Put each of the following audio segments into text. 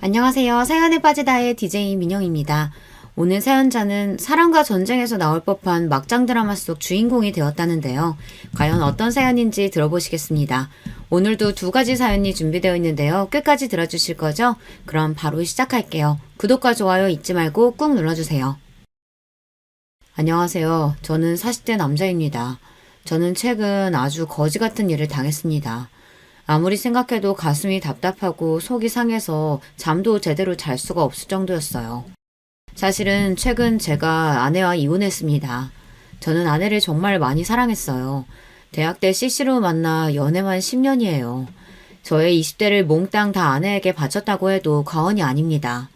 안녕하세요. 사연에 빠지다의 DJ 민영입니다. 오늘 사연자는 사랑과 전쟁에서 나올 법한 막장 드라마 속 주인공이 되었다는데요. 과연 어떤 사연인지 들어보시겠습니다. 오늘도 두 가지 사연이 준비되어 있는데요. 끝까지 들어주실 거죠? 그럼 바로 시작할게요. 구독과 좋아요 잊지 말고 꾹 눌러주세요. 안녕하세요. 저는 40대 남자입니다. 저는 최근 아주 거지 같은 일을 당했습니다. 아무리 생각해도 가슴이 답답하고 속이 상해서 잠도 제대로 잘 수가 없을 정도였어요. 사실은 최근 제가 아내와 이혼했습니다. 저는 아내를 정말 많이 사랑했어요. 대학 때 CC로 만나 연애만 10년이에요. 저의 20대를 몽땅 다 아내에게 바쳤다고 해도 과언이 아닙니다.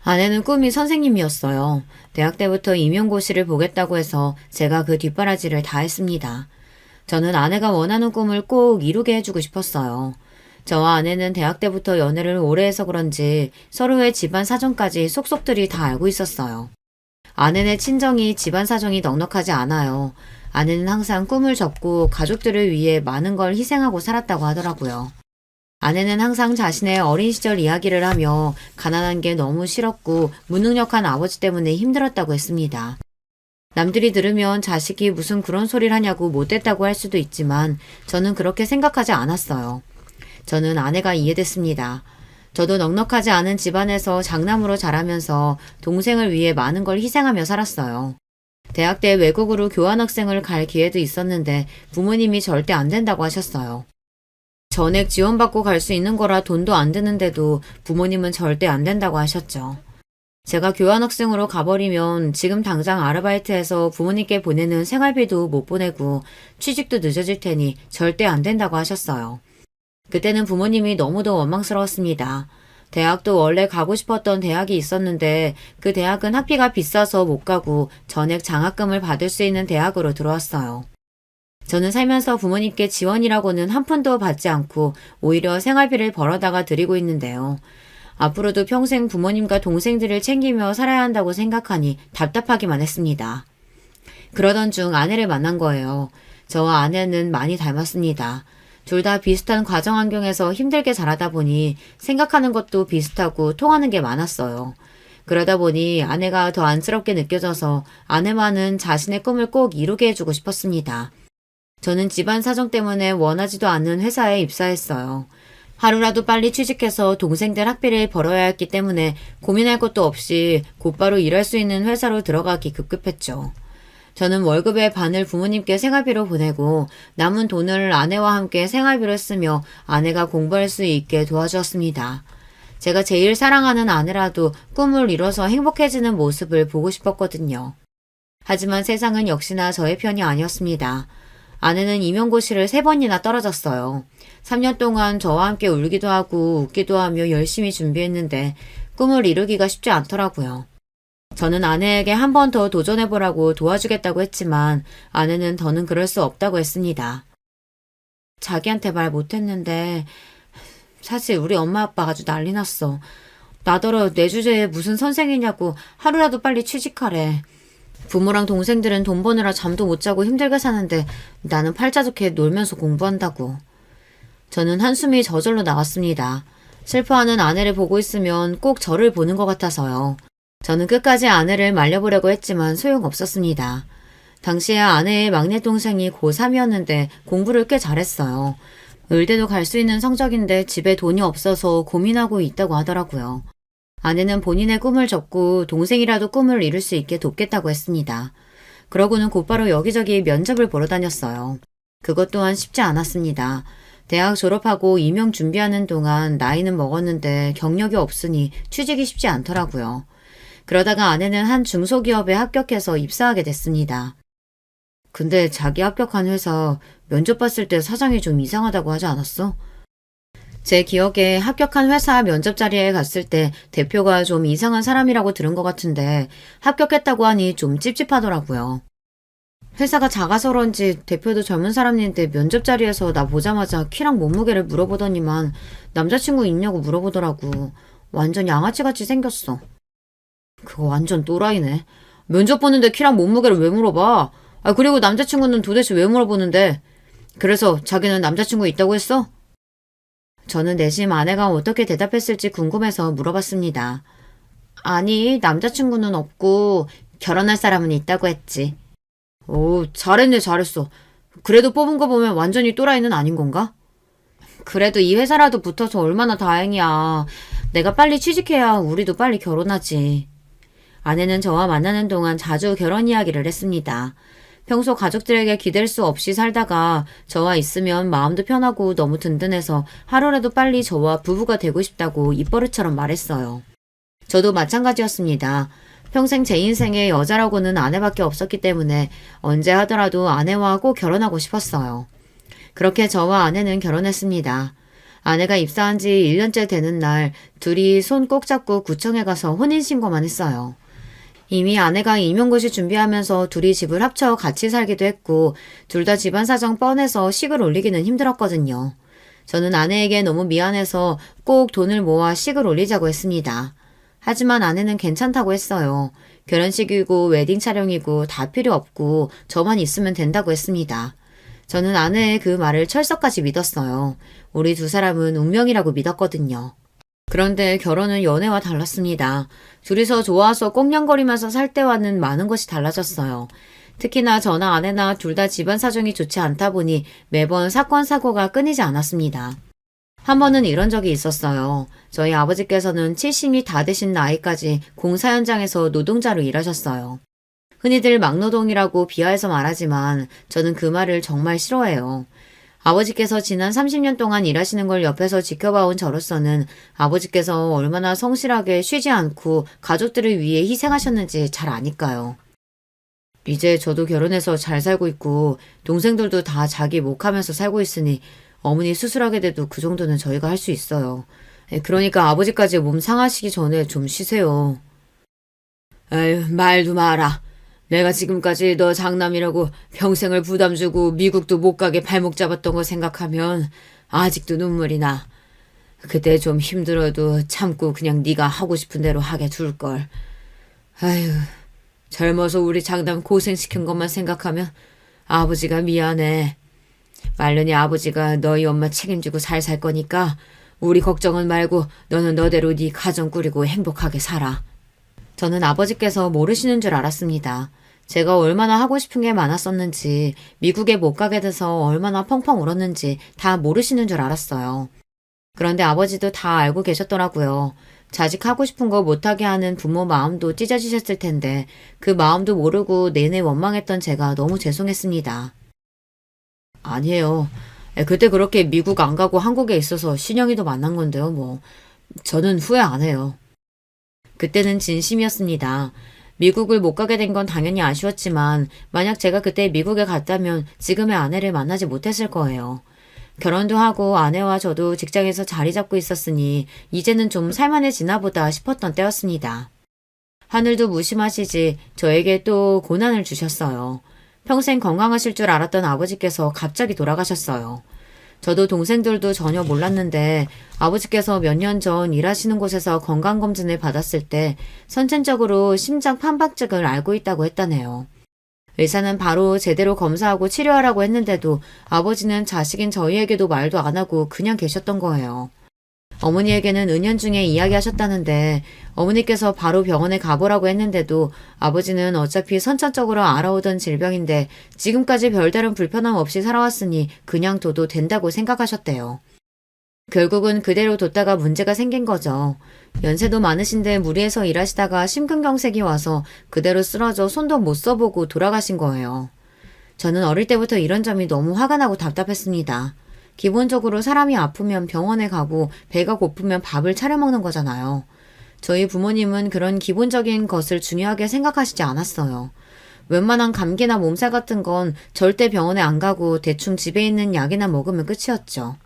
아내는 꿈이 선생님이었어요. 대학 때부터 임용고시를 보겠다고 해서 제가 그 뒷바라지를 다 했습니다. 저는 아내가 원하는 꿈을 꼭 이루게 해주고 싶었어요. 저와 아내는 대학 때부터 연애를 오래 해서 그런지 서로의 집안 사정까지 속속들이 다 알고 있었어요. 아내네 친정이 집안 사정이 넉넉하지 않아요. 아내는 항상 꿈을 접고 가족들을 위해 많은 걸 희생하고 살았다고 하더라고요. 아내는 항상 자신의 어린 시절 이야기를 하며 가난한 게 너무 싫었고 무능력한 아버지 때문에 힘들었다고 했습니다. 남들이 들으면 자식이 무슨 그런 소리를 하냐고 못됐다고 할 수도 있지만 저는 그렇게 생각하지 않았어요. 저는 아내가 이해됐습니다. 저도 넉넉하지 않은 집안에서 장남으로 자라면서 동생을 위해 많은 걸 희생하며 살았어요. 대학 때 외국으로 교환학생을 갈 기회도 있었는데 부모님이 절대 안 된다고 하셨어요. 전액 지원받고 갈 수 있는 거라 돈도 안 드는데도 부모님은 절대 안 된다고 하셨죠. 제가 교환학생으로 가버리면 지금 당장 아르바이트해서 부모님께 보내는 생활비도 못 보내고 취직도 늦어질 테니 절대 안 된다고 하셨어요. 그때는 부모님이 너무도 원망스러웠습니다. 대학도 원래 가고 싶었던 대학이 있었는데 그 대학은 학비가 비싸서 못 가고 전액 장학금을 받을 수 있는 대학으로 들어왔어요. 저는 살면서 부모님께 지원이라고는 한 푼도 받지 않고 오히려 생활비를 벌어다가 드리고 있는데요. 앞으로도 평생 부모님과 동생들을 챙기며 살아야 한다고 생각하니 답답하기만 했습니다. 그러던 중 아내를 만난 거예요. 저와 아내는 많이 닮았습니다. 둘 다 비슷한 가정 환경에서 힘들게 자라다 보니 생각하는 것도 비슷하고 통하는 게 많았어요. 그러다 보니 아내가 더 안쓰럽게 느껴져서 아내만은 자신의 꿈을 꼭 이루게 해주고 싶었습니다. 저는 집안 사정 때문에 원하지도 않는 회사에 입사했어요. 하루라도 빨리 취직해서 동생들 학비를 벌어야 했기 때문에 고민할 것도 없이 곧바로 일할 수 있는 회사로 들어가기 급급했죠. 저는 월급의 반을 부모님께 생활비로 보내고 남은 돈을 아내와 함께 생활비로 쓰며 아내가 공부할 수 있게 도와주었습니다. 제가 제일 사랑하는 아내라도 꿈을 이뤄서 행복해지는 모습을 보고 싶었거든요. 하지만 세상은 역시나 저의 편이 아니었습니다. 아내는 임용고시를 3번이나 떨어졌어요. 3년 동안 저와 함께 울기도 하고 웃기도 하며 열심히 준비했는데 꿈을 이루기가 쉽지 않더라고요. 저는 아내에게 한 번 더 도전해보라고 도와주겠다고 했지만 아내는 더는 그럴 수 없다고 했습니다. 자기한테 말 못했는데 사실 우리 엄마 아빠가 아주 난리 났어. 나더러 내 주제에 무슨 선생이냐고 하루라도 빨리 취직하래. 부모랑 동생들은 돈 버느라 잠도 못 자고 힘들게 사는데 나는 팔자 좋게 놀면서 공부한다고. 저는 한숨이 저절로 나왔습니다. 슬퍼하는 아내를 보고 있으면 꼭 저를 보는 것 같아서요. 저는 끝까지 아내를 말려보려고 했지만 소용없었습니다. 당시에 아내의 막내 동생이 고3이었는데 공부를 꽤 잘했어요. 의대도 갈 수 있는 성적인데 집에 돈이 없어서 고민하고 있다고 하더라고요. 아내는 본인의 꿈을 접고 동생이라도 꿈을 이룰 수 있게 돕겠다고 했습니다. 그러고는 곧바로 여기저기 면접을 보러 다녔어요. 그것 또한 쉽지 않았습니다. 대학 졸업하고 임용 준비하는 동안 나이는 먹었는데 경력이 없으니 취직이 쉽지 않더라고요. 그러다가 아내는 한 중소기업에 합격해서 입사하게 됐습니다. 근데 자기 합격한 회사 면접 봤을 때 사장이 좀 이상하다고 하지 않았어? 제 기억에 합격한 회사 면접 자리에 갔을 때 대표가 좀 이상한 사람이라고 들은 것 같은데 합격했다고 하니 좀 찝찝하더라고요. 회사가 작아서 그런지 대표도 젊은 사람인데 면접 자리에서 나 보자마자 키랑 몸무게를 물어보더니만 남자친구 있냐고 물어보더라고. 완전 양아치같이 생겼어. 그거 완전 또라이네. 면접 보는데 키랑 몸무게를 왜 물어봐? 그리고 남자친구는 도대체 왜 물어보는데? 그래서 자기는 남자친구 있다고 했어? 저는 내심 아내가 어떻게 대답했을지 궁금해서 물어봤습니다. 아니, 남자친구는 없고 결혼할 사람은 있다고 했지. 오, 잘했네, 잘했어. 그래도 뽑은 거 보면 완전히 또라이는 아닌 건가? 그래도 이 회사라도 붙어서 얼마나 다행이야. 내가 빨리 취직해야 우리도 빨리 결혼하지. 아내는 저와 만나는 동안 자주 결혼 이야기를 했습니다. 평소 가족들에게 기댈 수 없이 살다가 저와 있으면 마음도 편하고 너무 든든해서 하루라도 빨리 저와 부부가 되고 싶다고 입버릇처럼 말했어요. 저도 마찬가지였습니다. 평생 제 인생에 여자라고는 아내밖에 없었기 때문에 언제 하더라도 아내와 꼭 결혼하고 싶었어요. 그렇게 저와 아내는 결혼했습니다. 아내가 입사한 지 1년째 되는 날 둘이 손 꼭 잡고 구청에 가서 혼인신고만 했어요. 이미 아내가 임용고시 준비하면서 둘이 집을 합쳐 같이 살기도 했고 둘 다 집안 사정 뻔해서 식을 올리기는 힘들었거든요. 저는 아내에게 너무 미안해서 꼭 돈을 모아 식을 올리자고 했습니다. 하지만 아내는 괜찮다고 했어요. 결혼식이고 웨딩 촬영이고 다 필요 없고 저만 있으면 된다고 했습니다. 저는 아내의 그 말을 철석까지 믿었어요. 우리 두 사람은 운명이라고 믿었거든요. 그런데 결혼은 연애와 달랐습니다. 둘이서 좋아서 꽁냥거리면서 살 때와는 많은 것이 달라졌어요. 특히나 저나 아내나 둘 다 집안 사정이 좋지 않다 보니 매번 사건 사고가 끊이지 않았습니다. 한 번은 이런 적이 있었어요. 저희 아버지께서는 70이 다 되신 나이까지 공사 현장에서 노동자로 일하셨어요. 흔히들 막노동이라고 비하해서 말하지만 저는 그 말을 정말 싫어해요. 아버지께서 지난 30년 동안 일하시는 걸 옆에서 지켜봐온 저로서는 아버지께서 얼마나 성실하게 쉬지 않고 가족들을 위해 희생하셨는지 잘 아니까요. 이제 저도 결혼해서 잘 살고 있고 동생들도 다 자기 목하면서 살고 있으니 어머니 수술하게 돼도 그 정도는 저희가 할 수 있어요. 그러니까 아버지까지 몸 상하시기 전에 좀 쉬세요. 에휴, 말도 마라. 내가 지금까지 너 장남이라고 평생을 부담 주고 미국도 못 가게 발목 잡았던 거 생각하면 아직도 눈물이 나. 그때 좀 힘들어도 참고 그냥 네가 하고 싶은 대로 하게 둘걸. 아휴, 젊어서 우리 장남 고생시킨 것만 생각하면 아버지가 미안해. 말년이 아버지가 너희 엄마 책임지고 잘 살 거니까 우리 걱정은 말고 너는 너대로 네 가정 꾸리고 행복하게 살아. 저는 아버지께서 모르시는 줄 알았습니다. 제가 얼마나 하고 싶은 게 많았었는지, 미국에 못 가게 돼서 얼마나 펑펑 울었는지 다 모르시는 줄 알았어요. 그런데 아버지도 다 알고 계셨더라고요. 자식 하고 싶은 거 못하게 하는 부모 마음도 찢어지셨을 텐데 그 마음도 모르고 내내 원망했던 제가 너무 죄송했습니다. 아니에요. 그때 그렇게 미국 안 가고 한국에 있어서 신영이도 만난 건데요, 뭐. 저는 후회 안 해요. 그때는 진심이었습니다. 미국을 못 가게 된 건 당연히 아쉬웠지만 만약 제가 그때 미국에 갔다면 지금의 아내를 만나지 못했을 거예요. 결혼도 하고 아내와 저도 직장에서 자리 잡고 있었으니 이제는 좀 살만해지나 보다 싶었던 때였습니다. 하늘도 무심하시지 저에게 또 고난을 주셨어요. 평생 건강하실 줄 알았던 아버지께서 갑자기 돌아가셨어요. 저도 동생들도 전혀 몰랐는데 아버지께서 몇 년 전 일하시는 곳에서 건강검진을 받았을 때 선천적으로 심장 판박증을 앓고 있다고 했다네요. 의사는 바로 제대로 검사하고 치료하라고 했는데도 아버지는 자식인 저희에게도 말도 안 하고 그냥 계셨던 거예요. 어머니에게는 은연중에 이야기하셨다는데 어머니께서 바로 병원에 가보라고 했는데도 아버지는 어차피 선천적으로 알아오던 질병인데 지금까지 별다른 불편함 없이 살아왔으니 그냥 둬도 된다고 생각하셨대요. 결국은 그대로 뒀다가 문제가 생긴 거죠. 연세도 많으신데 무리해서 일하시다가 심근경색이 와서 그대로 쓰러져 손도 못 써보고 돌아가신 거예요. 저는 어릴 때부터 이런 점이 너무 화가 나고 답답했습니다. 기본적으로 사람이 아프면 병원에 가고 배가 고프면 밥을 차려 먹는 거잖아요. 저희 부모님은 그런 기본적인 것을 중요하게 생각하시지 않았어요. 웬만한 감기나 몸살 같은 건 절대 병원에 안 가고 대충 집에 있는 약이나 먹으면 끝이었죠.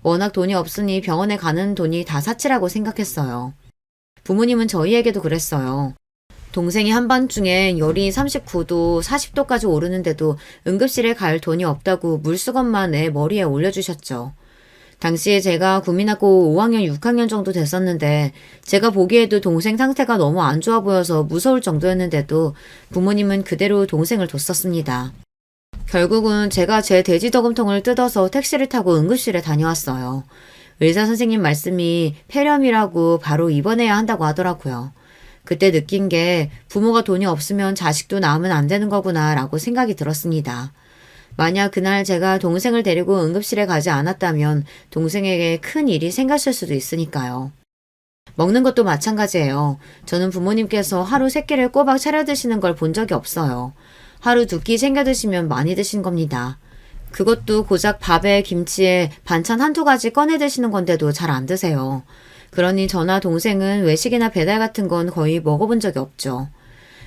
워낙 돈이 없으니 병원에 가는 돈이 다 사치라고 생각했어요. 부모님은 저희에게도 그랬어요. 동생이 한밤중에 열이 39도, 40도까지 오르는데도 응급실에 갈 돈이 없다고 물수건만 애 머리에 올려주셨죠. 당시에 제가 국민학교 5학년, 6학년 정도 됐었는데 제가 보기에도 동생 상태가 너무 안 좋아 보여서 무서울 정도였는데도 부모님은 그대로 동생을 뒀었습니다. 결국은 제가 제 돼지저금통을 뜯어서 택시를 타고 응급실에 다녀왔어요. 의사 선생님 말씀이 폐렴이라고 바로 입원해야 한다고 하더라고요. 그때 느낀 게 부모가 돈이 없으면 자식도 낳으면 안 되는 거구나 라고 생각이 들었습니다. 만약 그날 제가 동생을 데리고 응급실에 가지 않았다면 동생에게 큰 일이 생겼을 수도 있으니까요. 먹는 것도 마찬가지예요. 저는 부모님께서 하루 3끼를 꼬박 차려 드시는 걸 본 적이 없어요. 하루 2끼 챙겨 드시면 많이 드신 겁니다. 그것도 고작 밥에 김치에 반찬 한두 가지 꺼내 드시는 건데도 잘 안 드세요. 그러니 저나 동생은 외식이나 배달 같은 건 거의 먹어본 적이 없죠.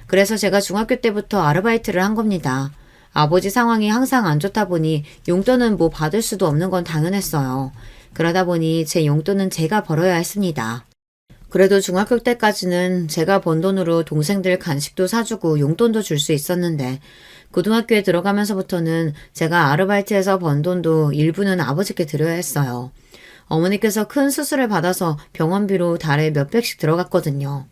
그래서 제가 중학교 때부터 아르바이트를 한 겁니다. 아버지 상황이 항상 안 좋다 보니 용돈은 뭐 받을 수도 없는 건 당연했어요. 그러다 보니 제 용돈은 제가 벌어야 했습니다. 그래도 중학교 때까지는 제가 번 돈으로 동생들 간식도 사주고 용돈도 줄 수 있었는데 고등학교에 들어가면서부터는 제가 아르바이트해서 번 돈도 일부는 아버지께 드려야 했어요. 어머니께서 큰 수술을 받아서 병원비로 달에 몇백씩 들어갔거든요.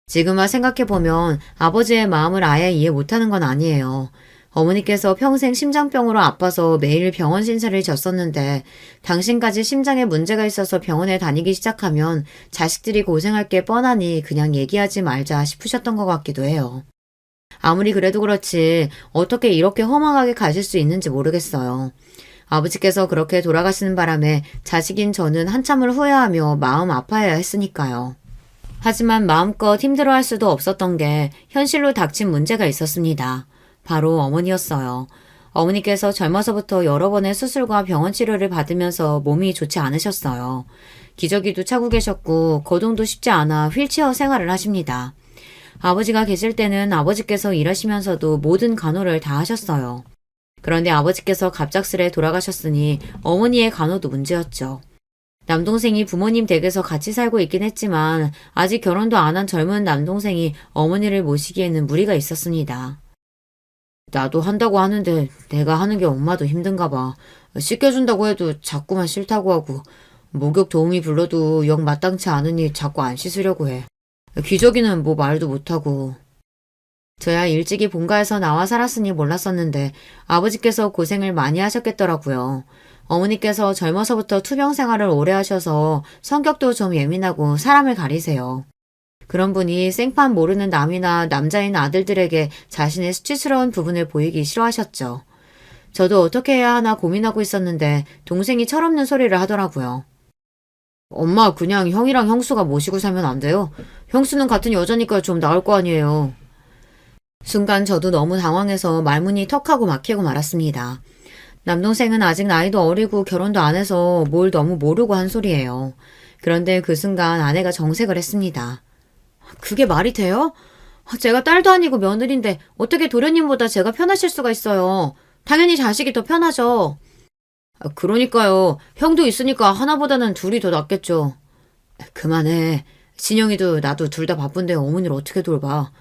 지금만 생각해보면 아버지의 마음을 아예 이해 못하는 건 아니에요. 어머니께서 평생 심장병으로 아파서 매일 병원 신세를 졌었는데 당신까지 심장에 문제가 있어서 병원에 다니기 시작하면 자식들이 고생할 게 뻔하니 그냥 얘기하지 말자 싶으셨던 것 같기도 해요. 아무리 그래도 그렇지 어떻게 이렇게 허망하게 가실 수 있는지 모르겠어요. 아버지께서 그렇게 돌아가시는 바람에 자식인 저는 한참을 후회하며 마음 아파해야 했으니까요. 하지만 마음껏 힘들어할 수도 없었던 게 현실로 닥친 문제가 있었습니다. 바로 어머니였어요. 어머니께서 젊어서부터 여러 번의 수술과 병원 치료를 받으면서 몸이 좋지 않으셨어요. 기저귀도 차고 계셨고 거동도 쉽지 않아 휠체어 생활을 하십니다. 아버지가 계실 때는 아버지께서 일하시면서도 모든 간호를 다 하셨어요. 그런데 아버지께서 갑작스레 돌아가셨으니 어머니의 간호도 문제였죠. 남동생이 부모님 댁에서 같이 살고 있긴 했지만 아직 결혼도 안 한 젊은 남동생이 어머니를 모시기에는 무리가 있었습니다. 나도 한다고 하는데 내가 하는 게 엄마도 힘든가 봐. 씻겨준다고 해도 자꾸만 싫다고 하고 목욕 도우미 불러도 영 마땅치 않으니 자꾸 안 씻으려고 해. 기저귀는 뭐 말도 못하고. 저야 일찍이 본가에서 나와 살았으니 몰랐었는데 아버지께서 고생을 많이 하셨겠더라고요. 어머니께서 젊어서부터 투병 생활을 오래 하셔서 성격도 좀 예민하고 사람을 가리세요. 그런 분이 생판 모르는 남이나 남자인 아들들에게 자신의 수치스러운 부분을 보이기 싫어하셨죠. 저도 어떻게 해야 하나 고민하고 있었는데 동생이 철없는 소리를 하더라고요. 엄마 그냥 형이랑 형수가 모시고 살면 안 돼요? 형수는 같은 여자니까 좀 나을 거 아니에요. 순간 저도 너무 당황해서 말문이 턱하고 막히고 말았습니다. 남동생은 아직 나이도 어리고 결혼도 안 해서 뭘 너무 모르고 한 소리예요. 그런데 그 순간 아내가 정색을 했습니다. 그게 말이 돼요? 제가 딸도 아니고 며느리인데 어떻게 도련님보다 제가 편하실 수가 있어요. 당연히 자식이 더 편하죠. 그러니까요. 형도 있으니까 하나보다는 둘이 더 낫겠죠. 그만해. 진영이도 나도 둘 다 바쁜데 어머니를 어떻게 돌봐.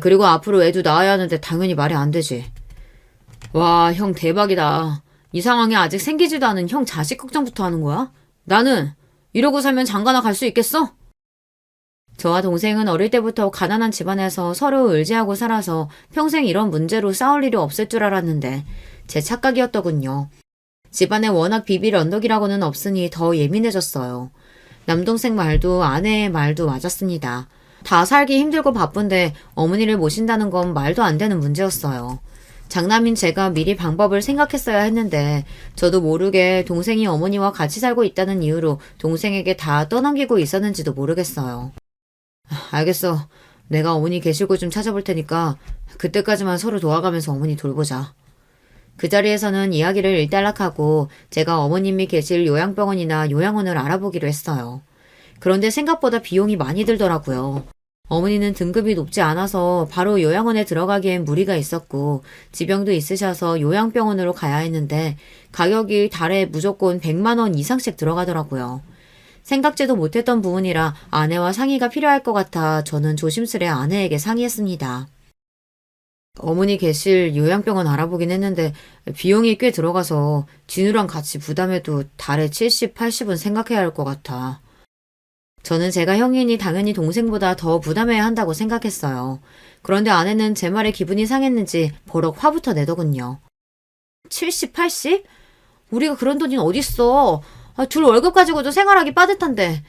그리고 앞으로 애도 낳아야 하는데 당연히 말이 안 되지. 와, 형 대박이다. 이 상황에 아직 생기지도 않은 형 자식 걱정부터 하는 거야? 나는 이러고 살면 장가나 갈 수 있겠어? 저와 동생은 어릴 때부터 가난한 집안에서 서로 의지하고 살아서 평생 이런 문제로 싸울 일이 없을 줄 알았는데 제 착각이었더군요. 집안에 워낙 비빌 언덕이라고는 없으니 더 예민해졌어요. 남동생 말도 아내의 말도 맞았습니다. 다 살기 힘들고 바쁜데 어머니를 모신다는 건 말도 안 되는 문제였어요. 장남인 제가 미리 방법을 생각했어야 했는데 저도 모르게 동생이 어머니와 같이 살고 있다는 이유로 동생에게 다 떠넘기고 있었는지도 모르겠어요. 알겠어. 내가 어머니 계실 곳 좀 찾아볼 테니까 그때까지만 서로 도와가면서 어머니 돌보자. 그 자리에서는 이야기를 일단락하고 제가 어머님이 계실 요양병원이나 요양원을 알아보기로 했어요. 그런데 생각보다 비용이 많이 들더라고요. 어머니는 등급이 높지 않아서 바로 요양원에 들어가기엔 무리가 있었고 지병도 있으셔서 요양병원으로 가야 했는데 가격이 달에 무조건 100만 원 이상씩 들어가더라고요. 생각지도 못했던 부분이라 아내와 상의가 필요할 것 같아 저는 조심스레 아내에게 상의했습니다. 어머니 계실 요양병원 알아보긴 했는데 비용이 꽤 들어가서 진우랑 같이 부담해도 달에 70, 80은 생각해야 할 것 같아. 저는 제가 형이니 당연히 동생보다 더 부담해야 한다고 생각했어요. 그런데 아내는 제 말에 기분이 상했는지 버럭 화부터 내더군요. 70, 80? 우리가 그런 돈이 어딨어. 둘 월급 가지고도 생활하기 빠듯한데.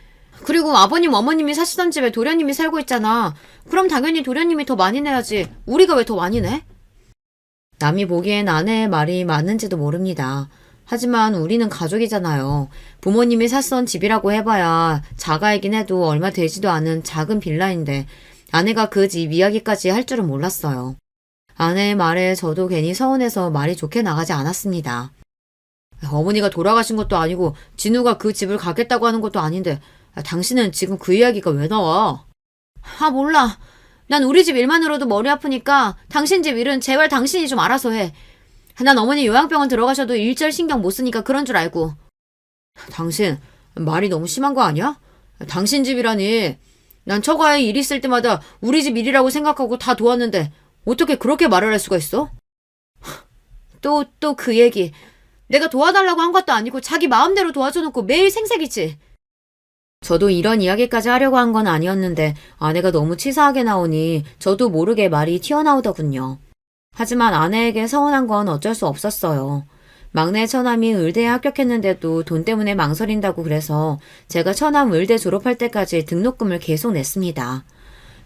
그리고 아버님, 어머님이 사시던 집에 도련님이 살고 있잖아. 그럼 당연히 도련님이 더 많이 내야지. 우리가 왜 더 많이 내? 남이 보기엔 아내의 말이 맞는지도 모릅니다. 하지만 우리는 가족이잖아요. 부모님이 샀던 집이라고 해봐야 자가이긴 해도 얼마 되지도 않은 작은 빌라인데 아내가 그 집 이야기까지 할 줄은 몰랐어요. 아내의 말에 저도 괜히 서운해서 말이 좋게 나가지 않았습니다. 어머니가 돌아가신 것도 아니고 진우가 그 집을 가겠다고 하는 것도 아닌데 당신은 지금 그 이야기가 왜 나와? 몰라. 난 우리 집 일만으로도 머리 아프니까 당신 집 일은 제발 당신이 좀 알아서 해. 난 어머니 요양병원 들어가셔도 일절 신경 못 쓰니까 그런 줄 알고. 당신 말이 너무 심한 거 아니야? 당신 집이라니. 난 처가에 일 있을 때마다 우리 집 일이라고 생각하고 다 도왔는데 어떻게 그렇게 말을 할 수가 있어? 또 그 얘기. 내가 도와달라고 한 것도 아니고 자기 마음대로 도와줘놓고 매일 생색이지. 저도 이런 이야기까지 하려고 한 건 아니었는데 아내가 너무 치사하게 나오니 저도 모르게 말이 튀어나오더군요. 하지만 아내에게 서운한 건 어쩔 수 없었어요. 막내 처남이 의대에 합격했는데도 돈 때문에 망설인다고 그래서 제가 처남 의대 졸업할 때까지 등록금을 계속 냈습니다.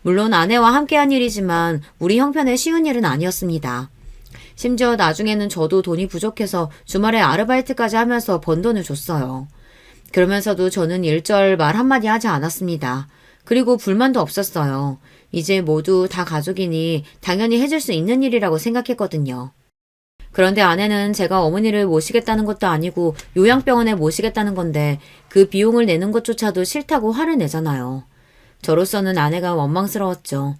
물론 아내와 함께한 일이지만 우리 형편에 쉬운 일은 아니었습니다. 심지어 나중에는 저도 돈이 부족해서 주말에 아르바이트까지 하면서 번 돈을 줬어요. 그러면서도 저는 일절 말 한마디 하지 않았습니다. 그리고 불만도 없었어요. 이제 모두 다 가족이니 당연히 해줄 수 있는 일이라고 생각했거든요. 그런데 아내는 제가 어머니를 모시겠다는 것도 아니고 요양병원에 모시겠다는 건데 그 비용을 내는 것조차도 싫다고 화를 내잖아요. 저로서는 아내가 원망스러웠죠.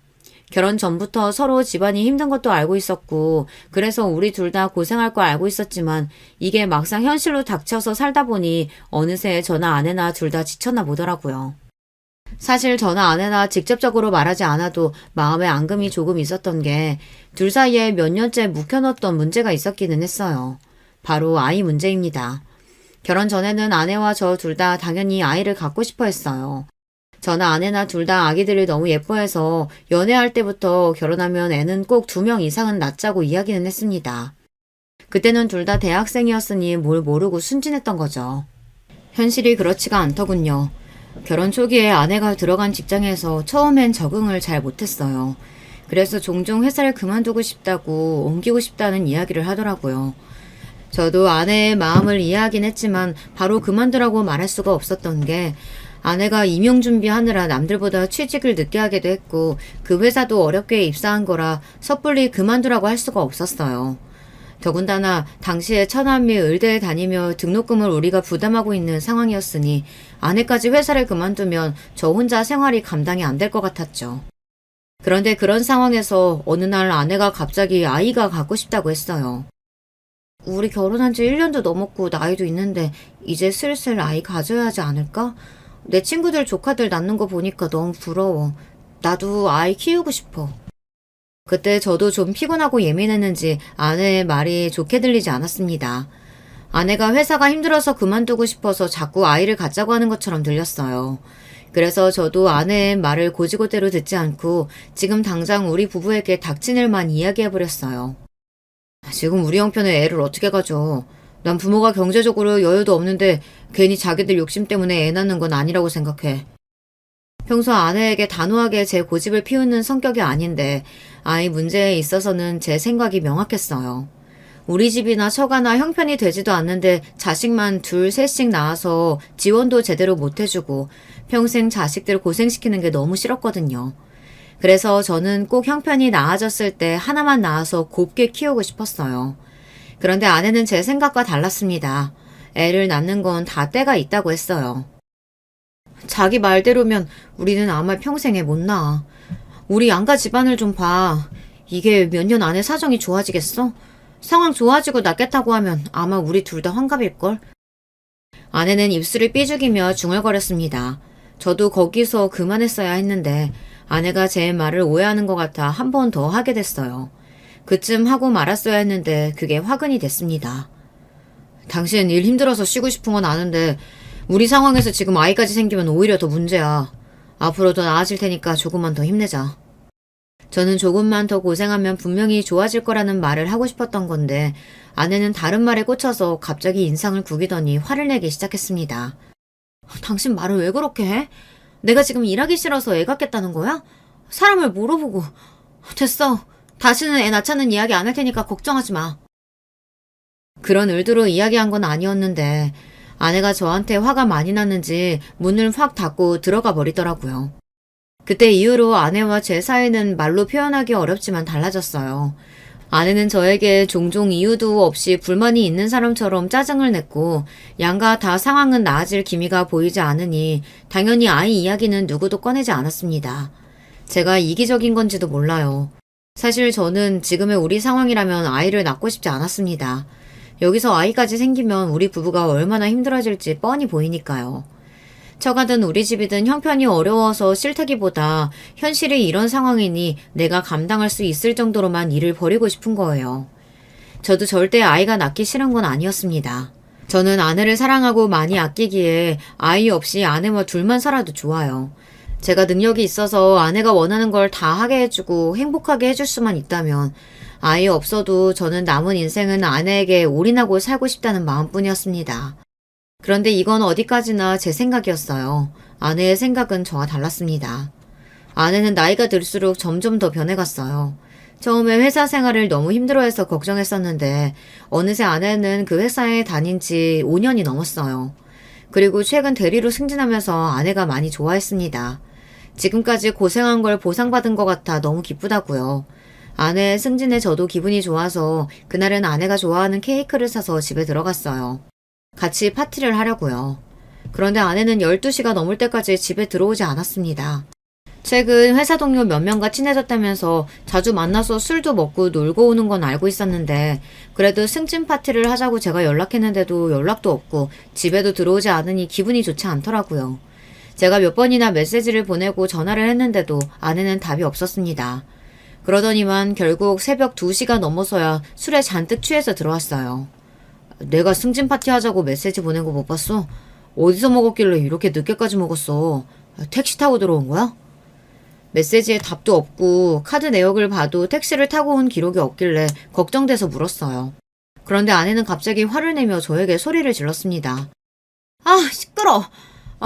결혼 전부터 서로 집안이 힘든 것도 알고 있었고 그래서 우리 둘 다 고생할 거 알고 있었지만 이게 막상 현실로 닥쳐서 살다 보니 어느새 저나 아내나 둘 다 지쳤나 보더라고요. 사실 저나 아내나 직접적으로 말하지 않아도 마음에 앙금이 조금 있었던 게 둘 사이에 몇 년째 묵혀놓던 문제가 있었기는 했어요. 바로 아이 문제입니다. 결혼 전에는 아내와 저 둘 다 당연히 아이를 갖고 싶어 했어요. 저나 아내나 둘 다 아기들을 너무 예뻐해서 연애할 때부터 결혼하면 애는 꼭 2명 이상은 낳자고 이야기는 했습니다. 그때는 둘 다 대학생이었으니 뭘 모르고 순진했던 거죠. 현실이 그렇지가 않더군요. 결혼 초기에 아내가 들어간 직장에서 처음엔 적응을 잘 못했어요. 그래서 종종 회사를 그만두고 싶다고 옮기고 싶다는 이야기를 하더라고요. 저도 아내의 마음을 이해하긴 했지만 바로 그만두라고 말할 수가 없었던 게 아내가 임용 준비하느라 남들보다 취직을 늦게 하기도 했고 그 회사도 어렵게 입사한 거라 섣불리 그만두라고 할 수가 없었어요. 더군다나 당시에 처남이 의대에 다니며 등록금을 우리가 부담하고 있는 상황이었으니 아내까지 회사를 그만두면 저 혼자 생활이 감당이 안 될 것 같았죠. 그런데 그런 상황에서 어느 날 아내가 갑자기 아이가 갖고 싶다고 했어요. 우리 결혼한 지 1년도 넘었고 나이도 있는데 이제 슬슬 아이 가져야 하지 않을까? 내 친구들 조카들 낳는 거 보니까 너무 부러워. 나도 아이 키우고 싶어. 그때 저도 좀 피곤하고 예민했는지 아내의 말이 좋게 들리지 않았습니다. 아내가 회사가 힘들어서 그만두고 싶어서 자꾸 아이를 갖자고 하는 것처럼 들렸어요. 그래서 저도 아내의 말을 고지고대로 듣지 않고 지금 당장 우리 부부에게 닥친 일만 이야기해버렸어요. 지금 우리 형편에 애를 어떻게 가져? 난 부모가 경제적으로 여유도 없는데 괜히 자기들 욕심 때문에 애 낳는 건 아니라고 생각해. 평소 아내에게 단호하게 제 고집을 피우는 성격이 아닌데 아이 문제에 있어서는 제 생각이 명확했어요. 우리 집이나 처가나 형편이 되지도 않는데 자식만 둘, 셋씩 낳아서 지원도 제대로 못 해주고 평생 자식들 고생시키는 게 너무 싫었거든요. 그래서 저는 꼭 형편이 나아졌을 때 하나만 낳아서 곱게 키우고 싶었어요. 그런데 아내는 제 생각과 달랐습니다. 애를 낳는 건 다 때가 있다고 했어요. 자기 말대로면 우리는 아마 평생에 못 낳아. 우리 양가 집안을 좀 봐. 이게 몇 년 안에 사정이 좋아지겠어? 상황 좋아지고 낫겠다고 하면 아마 우리 둘 다 환갑일걸? 아내는 입술을 삐죽이며 중얼거렸습니다. 저도 거기서 그만했어야 했는데 아내가 제 말을 오해하는 것 같아 한 번 더 하게 됐어요. 그쯤 하고 말았어야 했는데 그게 화근이 됐습니다. 당신 일 힘들어서 쉬고 싶은 건 아는데 우리 상황에서 지금 아이까지 생기면 오히려 더 문제야. 앞으로 더 나아질 테니까 조금만 더 힘내자. 저는 조금만 더 고생하면 분명히 좋아질 거라는 말을 하고 싶었던 건데 아내는 다른 말에 꽂혀서 갑자기 인상을 구기더니 화를 내기 시작했습니다. 당신 말을 왜 그렇게 해? 내가 지금 일하기 싫어서 애 갖겠다는 거야? 사람을 물어보고. 됐어. 다시는 애 낳자는 이야기 안 할 테니까 걱정하지 마. 그런 의도로 이야기한 건 아니었는데 아내가 저한테 화가 많이 났는지 문을 확 닫고 들어가 버리더라고요. 그때 이후로 아내와 제 사이는 말로 표현하기 어렵지만 달라졌어요. 아내는 저에게 종종 이유도 없이 불만이 있는 사람처럼 짜증을 냈고 양가 다 상황은 나아질 기미가 보이지 않으니 당연히 아이 이야기는 누구도 꺼내지 않았습니다. 제가 이기적인 건지도 몰라요. 사실 저는 지금의 우리 상황이라면 아이를 낳고 싶지 않았습니다. 여기서 아이까지 생기면 우리 부부가 얼마나 힘들어질지 뻔히 보이니까요. 처가든 우리 집이든 형편이 어려워서 싫다기보다 현실이 이런 상황이니 내가 감당할 수 있을 정도로만 일을 벌이고 싶은 거예요. 저도 절대 아이가 낳기 싫은 건 아니었습니다. 저는 아내를 사랑하고 많이 아끼기에 아이 없이 아내와 둘만 살아도 좋아요. 제가 능력이 있어서 아내가 원하는 걸 다 하게 해주고 행복하게 해줄 수만 있다면 아이 없어도 저는 남은 인생은 아내에게 올인하고 살고 싶다는 마음뿐이었습니다. 그런데 이건 어디까지나 제 생각이었어요. 아내의 생각은 저와 달랐습니다. 아내는 나이가 들수록 점점 더 변해갔어요. 처음에 회사 생활을 너무 힘들어해서 걱정했었는데 어느새 아내는 그 회사에 다닌 지 5년이 넘었어요. 그리고 최근 대리로 승진하면서 아내가 많이 좋아했습니다. 지금까지 고생한 걸 보상받은 것 같아 너무 기쁘다고요. 아내의 승진에 저도 기분이 좋아서 그날은 아내가 좋아하는 케이크를 사서 집에 들어갔어요. 같이 파티를 하려고요. 그런데 아내는 12시가 넘을 때까지 집에 들어오지 않았습니다. 최근 회사 동료 몇 명과 친해졌다면서 자주 만나서 술도 먹고 놀고 오는 건 알고 있었는데 그래도 승진 파티를 하자고 제가 연락했는데도 연락도 없고 집에도 들어오지 않으니 기분이 좋지 않더라고요. 제가 몇 번이나 메시지를 보내고 전화를 했는데도 아내는 답이 없었습니다. 그러더니만 결국 새벽 2시가 넘어서야 술에 잔뜩 취해서 들어왔어요. 내가 승진 파티 하자고 메시지 보낸 거 못 봤어? 어디서 먹었길래 이렇게 늦게까지 먹었어? 택시 타고 들어온 거야? 메시지에 답도 없고 카드 내역을 봐도 택시를 타고 온 기록이 없길래 걱정돼서 물었어요. 그런데 아내는 갑자기 화를 내며 저에게 소리를 질렀습니다. 아, 시끄러.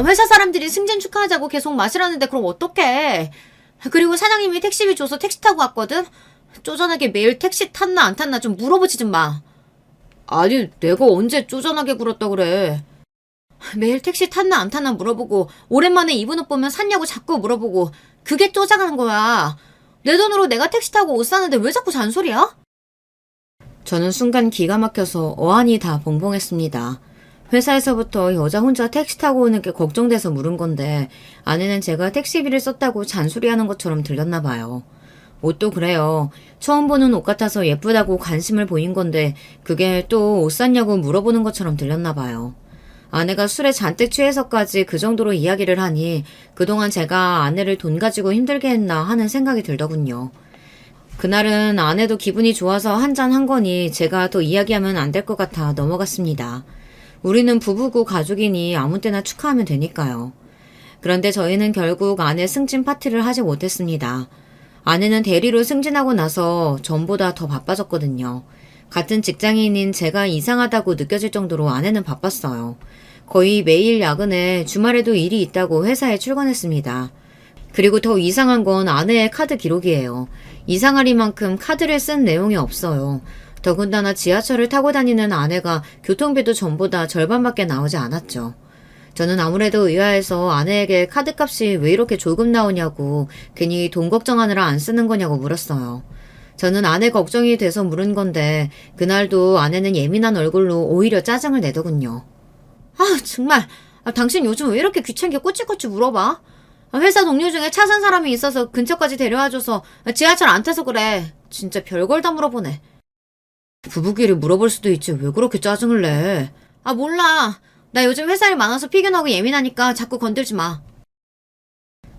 회사 사람들이 승진 축하하자고 계속 마시라는데 그럼 어떡해. 그리고 사장님이 택시비 줘서 택시 타고 왔거든? 쪼잔하게 매일 택시 탔나 안 탔나 좀 물어보지 좀 마. 아니, 내가 언제 쪼잔하게 굴었다 그래. 매일 택시 탔나 안 탔나 물어보고 오랜만에 입은 옷 보면 샀냐고 자꾸 물어보고 그게 쪼잔한 거야. 내 돈으로 내가 택시 타고 옷 사는데 왜 자꾸 잔소리야? 저는 순간 기가 막혀서 어안이 다 벙벙했습니다. 회사에서부터 여자 혼자 택시 타고 오는 게 걱정돼서 물은 건데 아내는 제가 택시비를 썼다고 잔소리하는 것처럼 들렸나 봐요. 옷도 그래요. 처음 보는 옷 같아서 예쁘다고 관심을 보인 건데 그게 또 옷 샀냐고 물어보는 것처럼 들렸나 봐요. 아내가 술에 잔뜩 취해서까지 그 정도로 이야기를 하니 그동안 제가 아내를 돈 가지고 힘들게 했나 하는 생각이 들더군요. 그날은 아내도 기분이 좋아서 한잔 한 거니 제가 더 이야기하면 안 될 것 같아 넘어갔습니다. 우리는 부부고 가족이니 아무 때나 축하하면 되니까요. 그런데 저희는 결국 아내 승진 파티를 하지 못했습니다. 아내는 대리로 승진하고 나서 전보다 더 바빠졌거든요. 같은 직장인인 제가 이상하다고 느껴질 정도로 아내는 바빴어요. 거의 매일 야근에 주말에도 일이 있다고 회사에 출근했습니다. 그리고 더 이상한 건 아내의 카드 기록이에요. 이상하리만큼 카드를 쓴 내용이 없어요. 더군다나 지하철을 타고 다니는 아내가 교통비도 전보다 절반밖에 나오지 않았죠. 저는 아무래도 의아해서 아내에게 카드값이 왜 이렇게 조금 나오냐고 괜히 돈 걱정하느라 안 쓰는 거냐고 물었어요. 저는 아내 걱정이 돼서 물은 건데 그날도 아내는 예민한 얼굴로 오히려 짜증을 내더군요. 아 정말 당신 요즘 왜 이렇게 귀찮게 꼬치꼬치 물어봐? 회사 동료 중에 차 산 사람이 있어서 근처까지 데려와줘서 지하철 안 타서 그래. 진짜 별걸 다 물어보네. 부부끼리 물어볼 수도 있지 왜 그렇게 짜증을 내? 아 몰라. 나 요즘 회사 일 많아서 피곤하고 예민하니까 자꾸 건들지 마.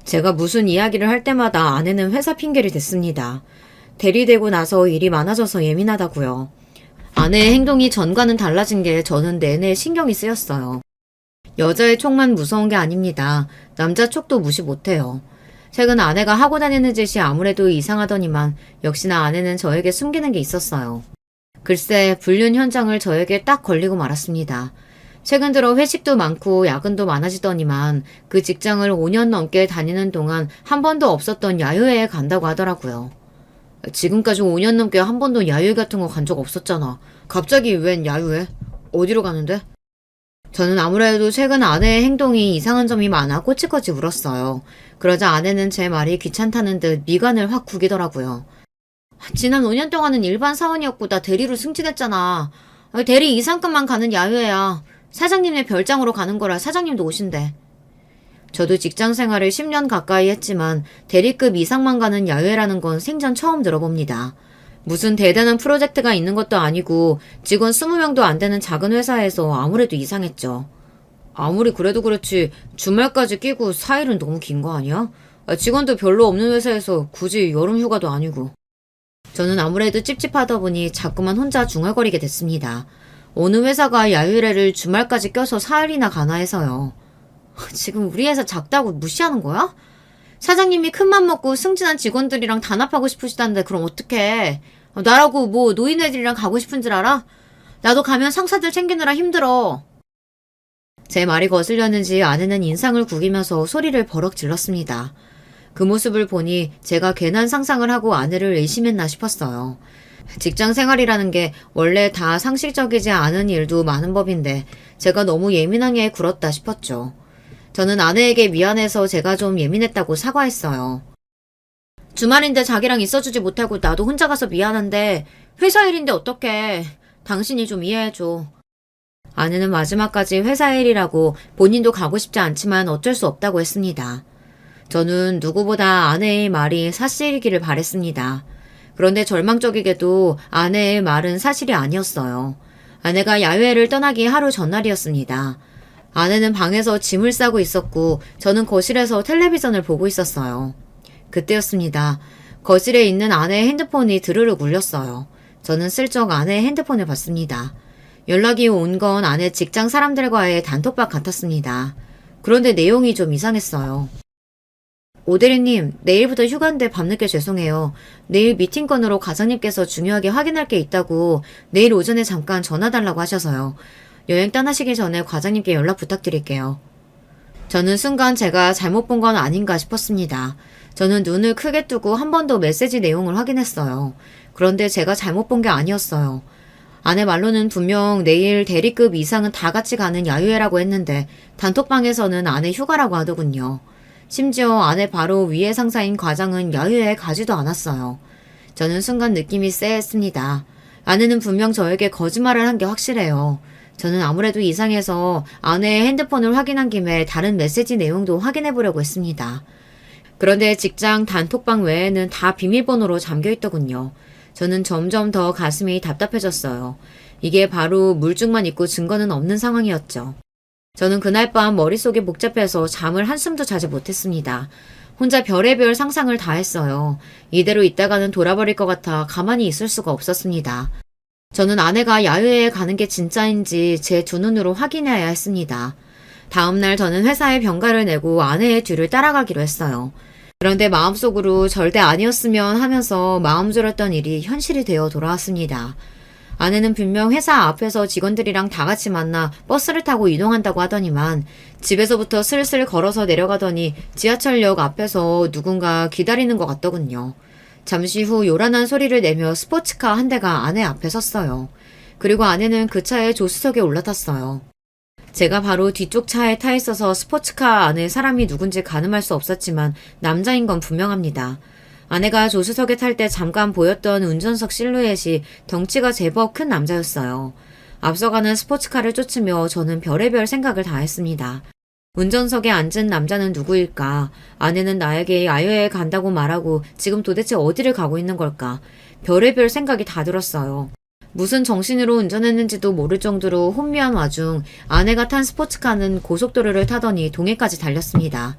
제가 무슨 이야기를 할 때마다 아내는 회사 핑계를 댔습니다. 대리되고 나서 일이 많아져서 예민하다고요. 아내의 행동이 전과는 달라진 게 저는 내내 신경이 쓰였어요. 여자의 촉만 무서운 게 아닙니다. 남자 촉도 무시 못해요. 최근 아내가 하고 다니는 짓이 아무래도 이상하더니만 역시나 아내는 저에게 숨기는 게 있었어요. 글쎄, 불륜 현장을 저에게 딱 걸리고 말았습니다. 최근 들어 회식도 많고 야근도 많아지더니만 그 직장을 5년 넘게 다니는 동안 한 번도 없었던 야유회에 간다고 하더라고요. 지금까지 5년 넘게 한 번도 야유회 같은 거 간 적 없었잖아. 갑자기 웬 야유회? 어디로 가는데? 저는 아무래도 최근 아내의 행동이 이상한 점이 많아 꼬치꼬치 울었어요. 그러자 아내는 제 말이 귀찮다는 듯 미간을 확 구기더라고요. 지난 5년 동안은 일반 사원이었고 나 대리로 승진했잖아. 대리 이상급만 가는 야유회야. 사장님의 별장으로 가는 거라 사장님도 오신대. 저도 직장 생활을 10년 가까이 했지만 대리급 이상만 가는 야유회라는 건 생전 처음 들어봅니다. 무슨 대단한 프로젝트가 있는 것도 아니고 직원 20명도 안 되는 작은 회사에서 아무래도 이상했죠. 아무리 그래도 그렇지 주말까지 끼고 4일은 너무 긴 거 아니야? 직원도 별로 없는 회사에서 굳이 여름 휴가도 아니고. 저는 아무래도 찝찝하다 보니 자꾸만 혼자 중얼거리게 됐습니다. 어느 회사가 야유회를 주말까지 껴서 4일이나 가나 해서요. 지금 우리 회사 작다고 무시하는 거야? 사장님이 큰맘 먹고 승진한 직원들이랑 단합하고 싶으시다는데 그럼 어떡해. 나라고 뭐 노인네들이랑 가고 싶은 줄 알아? 나도 가면 상사들 챙기느라 힘들어. 제 말이 거슬렸는지 아내는 인상을 구기면서 소리를 버럭 질렀습니다. 그 모습을 보니 제가 괜한 상상을 하고 아내를 의심했나 싶었어요. 직장 생활이라는 게 원래 다 상식적이지 않은 일도 많은 법인데 제가 너무 예민하게 굴었다 싶었죠. 저는 아내에게 미안해서 제가 좀 예민했다고 사과했어요. 주말인데 자기랑 있어주지 못하고 나도 혼자 가서 미안한데 회사 일인데 어떡해. 당신이 좀 이해해줘. 아내는 마지막까지 회사 일이라고 본인도 가고 싶지 않지만 어쩔 수 없다고 했습니다. 저는 누구보다 아내의 말이 사실이기를 바랬습니다. 그런데 절망적이게도 아내의 말은 사실이 아니었어요. 아내가 야외를 떠나기 하루 전날이었습니다. 아내는 방에서 짐을 싸고 있었고 저는 거실에서 텔레비전을 보고 있었어요. 그때였습니다. 거실에 있는 아내의 핸드폰이 드르륵 울렸어요. 저는 슬쩍 아내의 핸드폰을 봤습니다. 연락이 온 건 아내 직장 사람들과의 단톡방 같았습니다. 그런데 내용이 좀 이상했어요. 오대리님, 내일부터 휴가인데 밤늦게 죄송해요. 내일 미팅 건으로 과장님께서 중요하게 확인할 게 있다고 내일 오전에 잠깐 전화 달라고 하셔서요. 여행 떠나시기 전에 과장님께 연락 부탁드릴게요. 저는 순간 제가 잘못 본 건 아닌가 싶었습니다. 저는 눈을 크게 뜨고 한 번 더 메시지 내용을 확인했어요. 그런데 제가 잘못 본 게 아니었어요. 아내 말로는 분명 내일 대리급 이상은 다 같이 가는 야유회라고 했는데 단톡방에서는 아내 휴가라고 하더군요. 심지어 아내 바로 위에 상사인 과장은 야유회에 가지도 않았어요. 저는 순간 느낌이 쎄했습니다. 아내는 분명 저에게 거짓말을 한 게 확실해요. 저는 아무래도 이상해서 아내의 핸드폰을 확인한 김에 다른 메시지 내용도 확인해 보려고 했습니다. 그런데 직장 단톡방 외에는 다 비밀번호로 잠겨 있더군요. 저는 점점 더 가슴이 답답해졌어요. 이게 바로 물증만 있고 증거는 없는 상황이었죠. 저는 그날 밤 머릿속이 복잡해서 잠을 한숨도 자지 못했습니다. 혼자 별의별 상상을 다 했어요. 이대로 있다가는 돌아버릴 것 같아 가만히 있을 수가 없었습니다. 저는 아내가 야유회에 가는 게 진짜인지 제 두 눈으로 확인해야 했습니다. 다음날 저는 회사에 병가를 내고 아내의 뒤를 따라가기로 했어요. 그런데 마음속으로 절대 아니었으면 하면서 마음 졸였던 일이 현실이 되어 돌아왔습니다. 아내는 분명 회사 앞에서 직원들이랑 다 같이 만나 버스를 타고 이동한다고 하더니만 집에서부터 슬슬 걸어서 내려가더니 지하철역 앞에서 누군가 기다리는 것 같더군요. 잠시 후 요란한 소리를 내며 스포츠카 한 대가 아내 앞에 섰어요. 그리고 아내는 그 차의 조수석에 올라탔어요. 제가 바로 뒤쪽 차에 타 있어서 스포츠카 안에 사람이 누군지 가늠할 수 없었지만 남자인 건 분명합니다. 아내가 조수석에 탈 때 잠깐 보였던 운전석 실루엣이 덩치가 제법 큰 남자였어요. 앞서가는 스포츠카를 쫓으며 저는 별의별 생각을 다 했습니다. 운전석에 앉은 남자는 누구일까? 아내는 나에게 야유회에 간다고 말하고 지금 도대체 어디를 가고 있는 걸까? 별의별 생각이 다 들었어요. 무슨 정신으로 운전했는지도 모를 정도로 혼미한 와중 아내가 탄 스포츠카는 고속도로를 타더니 동해까지 달렸습니다.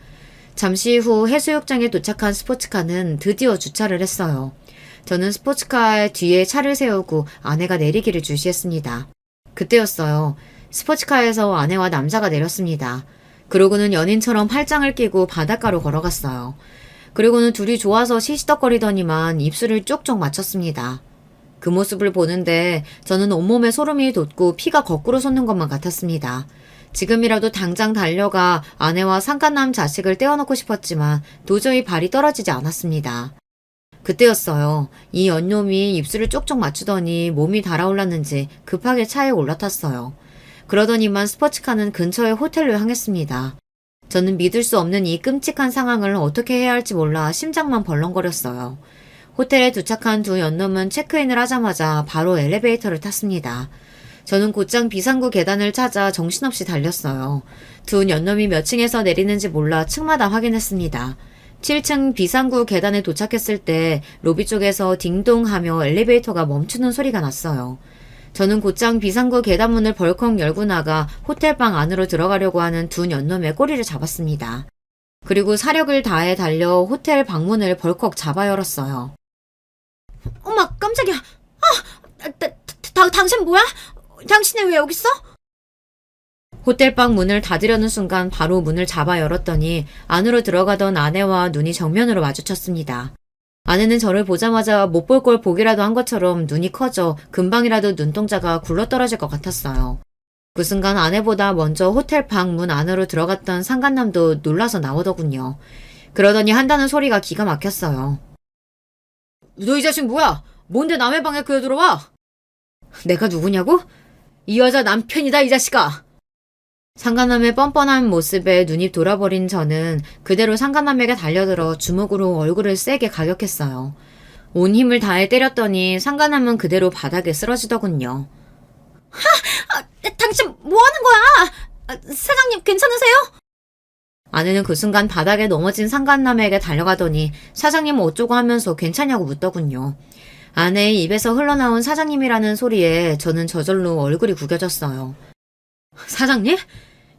잠시 후 해수욕장에 도착한 스포츠카는 드디어 주차를 했어요. 저는 스포츠카의 뒤에 차를 세우고 아내가 내리기를 주시했습니다. 그때였어요. 스포츠카에서 아내와 남자가 내렸습니다. 그러고는 연인처럼 팔짱을 끼고 바닷가로 걸어갔어요. 그리고는 둘이 좋아서 시시덕거리더니만 입술을 쪽쪽 맞췄습니다. 그 모습을 보는데 저는 온몸에 소름이 돋고 피가 거꾸로 솟는 것만 같았습니다. 지금이라도 당장 달려가 아내와 상간남 자식을 떼어놓고 싶었지만 도저히 발이 떨어지지 않았습니다. 그때였어요. 이 연놈이 입술을 쪽쪽 맞추더니 몸이 달아올랐는지 급하게 차에 올라탔어요. 그러더니만 스포츠카는 근처의 호텔로 향했습니다. 저는 믿을 수 없는 이 끔찍한 상황을 어떻게 해야 할지 몰라 심장만 벌렁거렸어요. 호텔에 도착한 두 연놈은 체크인을 하자마자 바로 엘리베이터를 탔습니다. 저는 곧장 비상구 계단을 찾아 정신없이 달렸어요. 두 연놈이 몇 층에서 내리는지 몰라 층마다 확인했습니다. 7층 비상구 계단에 도착했을 때 로비 쪽에서 딩동 하며 엘리베이터가 멈추는 소리가 났어요. 저는 곧장 비상구 계단문을 벌컥 열고 나가 호텔방 안으로 들어가려고 하는 두 연놈의 꼬리를 잡았습니다. 그리고 사력을 다해 달려 호텔 방문을 벌컥 잡아 열었어요. 엄마, 깜짝이야. 당신 뭐야? 당신이 왜 여기 있어? 호텔방 문을 닫으려는 순간 바로 문을 잡아 열었더니 안으로 들어가던 아내와 눈이 정면으로 마주쳤습니다. 아내는 저를 보자마자 못 볼 걸 보기라도 한 것처럼 눈이 커져 금방이라도 눈동자가 굴러떨어질 것 같았어요. 그 순간 아내보다 먼저 호텔방 문 안으로 들어갔던 상간남도 놀라서 나오더군요. 그러더니 한다는 소리가 기가 막혔어요. 너 이 자식 뭐야? 뭔데 남의 방에 그여 들어와? 내가 누구냐고? 이 여자 남편이다, 이 자식아! 상간남의 뻔뻔한 모습에 눈이 돌아버린 저는 그대로 상간남에게 달려들어 주먹으로 얼굴을 세게 가격했어요. 온 힘을 다해 때렸더니 상간남은 그대로 바닥에 쓰러지더군요. 당신 뭐 하는 거야? 사장님 괜찮으세요? 아내는 그 순간 바닥에 넘어진 상간남에게 달려가더니 사장님 어쩌고 하면서 괜찮냐고 묻더군요. 아내의 입에서 흘러나온 사장님이라는 소리에 저는 저절로 얼굴이 구겨졌어요. 사장님?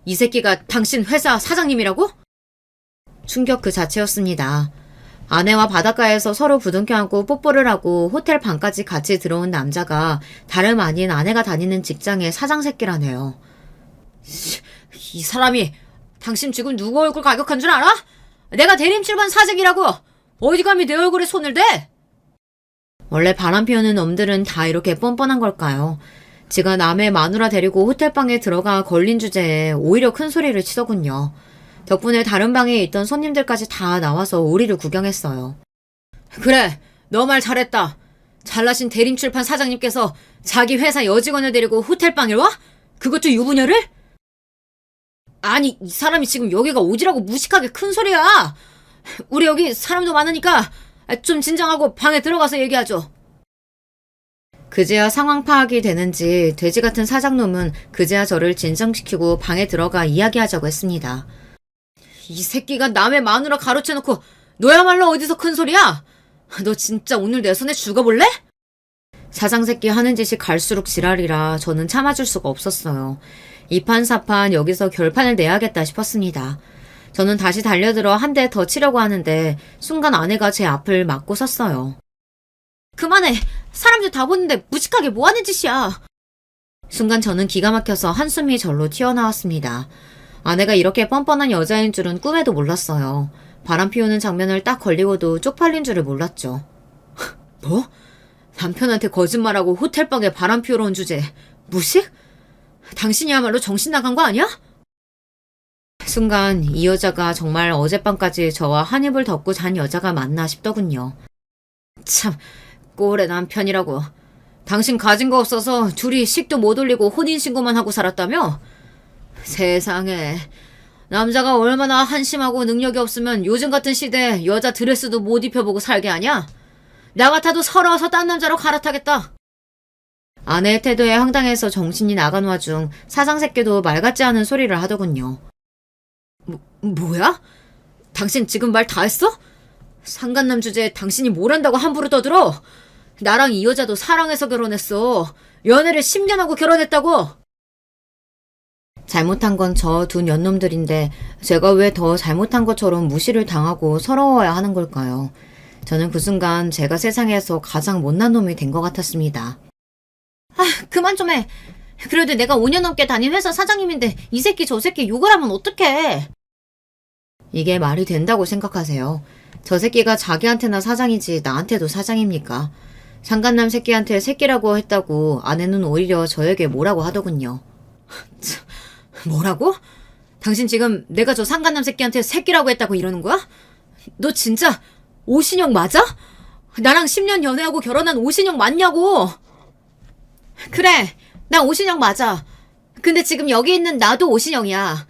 이 새끼가 당신 회사 사장님이라고? 충격 그 자체였습니다. 아내와 바닷가에서 서로 부둥켜 안고 뽀뽀를 하고 호텔 방까지 같이 들어온 남자가 다름 아닌 아내가 다니는 직장의 사장 새끼라네요. 이 사람이 당신 지금 누구 얼굴 가격한 줄 알아? 내가 대림출반 사직이라고! 어디 감히 내 얼굴에 손을 대? 원래 바람 피우는 놈들은 다 이렇게 뻔뻔한 걸까요? 지가 남의 마누라 데리고 호텔방에 들어가 걸린 주제에 오히려 큰 소리를 치더군요. 덕분에 다른 방에 있던 손님들까지 다 나와서 오리를 구경했어요. 그래, 너 말 잘했다. 잘나신 대림출판 사장님께서 자기 회사 여직원을 데리고 호텔방에 와? 그것도 유부녀를? 아니, 이 사람이 지금 여기가 오지라고 무식하게 큰 소리야. 우리 여기 사람도 많으니까 좀 진정하고 방에 들어가서 얘기하죠. 그제야 상황 파악이 되는지 돼지 같은 사장놈은 그제야 저를 진정시키고 방에 들어가 이야기하자고 했습니다. 이 새끼가 남의 마누라 가로채놓고 너야말로 어디서 큰 소리야? 너 진짜 오늘 내 손에 죽어볼래? 사장 새끼 하는 짓이 갈수록 지랄이라 저는 참아줄 수가 없었어요. 이판사판 여기서 결판을 내야겠다 싶었습니다. 저는 다시 달려들어 한 대 더 치려고 하는데 순간 아내가 제 앞을 막고 섰어요. 그만해. 사람들 다 보는데 무식하게 뭐 하는 짓이야. 순간 저는 기가 막혀서 한숨이 절로 튀어나왔습니다. 아내가 이렇게 뻔뻔한 여자인 줄은 꿈에도 몰랐어요. 바람 피우는 장면을 딱 걸리고도 쪽팔린 줄을 몰랐죠. 뭐? 남편한테 거짓말하고 호텔방에 바람 피우러 온 주제 무식? 당신이야말로 정신 나간 거 아니야? 순간 이 여자가 정말 어젯밤까지 저와 한 입을 덮고 잔 여자가 맞나 싶더군요. 참, 꼴의 남편이라고. 당신 가진 거 없어서 둘이 식도 못 올리고 혼인신고만 하고 살았다며? 세상에, 남자가 얼마나 한심하고 능력이 없으면 요즘 같은 시대에 여자 드레스도 못 입혀보고 살게 하냐? 나 같아도 서러워서 딴 남자로 갈아타겠다. 아내의 태도에 황당해서 정신이 나간 와중 사장 새끼도 말 같지 않은 소리를 하더군요. 뭐야? 당신 지금 말 다 했어? 상간남 주제에 당신이 뭘 한다고 함부로 떠들어? 나랑 이 여자도 사랑해서 결혼했어. 연애를 10년 하고 결혼했다고. 잘못한 건 저 두 년놈들인데 제가 왜 더 잘못한 것처럼 무시를 당하고 서러워야 하는 걸까요? 저는 그 순간 제가 세상에서 가장 못난 놈이 된 것 같았습니다. 그만 좀 해. 그래도 내가 5년 넘게 다닌 회사 사장님인데 이 새끼 저 새끼 욕을 하면 어떡해. 이게 말이 된다고 생각하세요? 저 새끼가 자기한테나 사장이지 나한테도 사장입니까? 상간남 새끼한테 새끼라고 했다고 아내는 오히려 저에게 뭐라고 하더군요. 뭐라고? 당신 지금 내가 저 상간남 새끼한테 새끼라고 했다고 이러는 거야? 너 진짜 오신영 맞아? 나랑 10년 연애하고 결혼한 오신영 맞냐고? 그래, 나 오신영 맞아. 근데 지금 여기 있는 나도 오신영이야.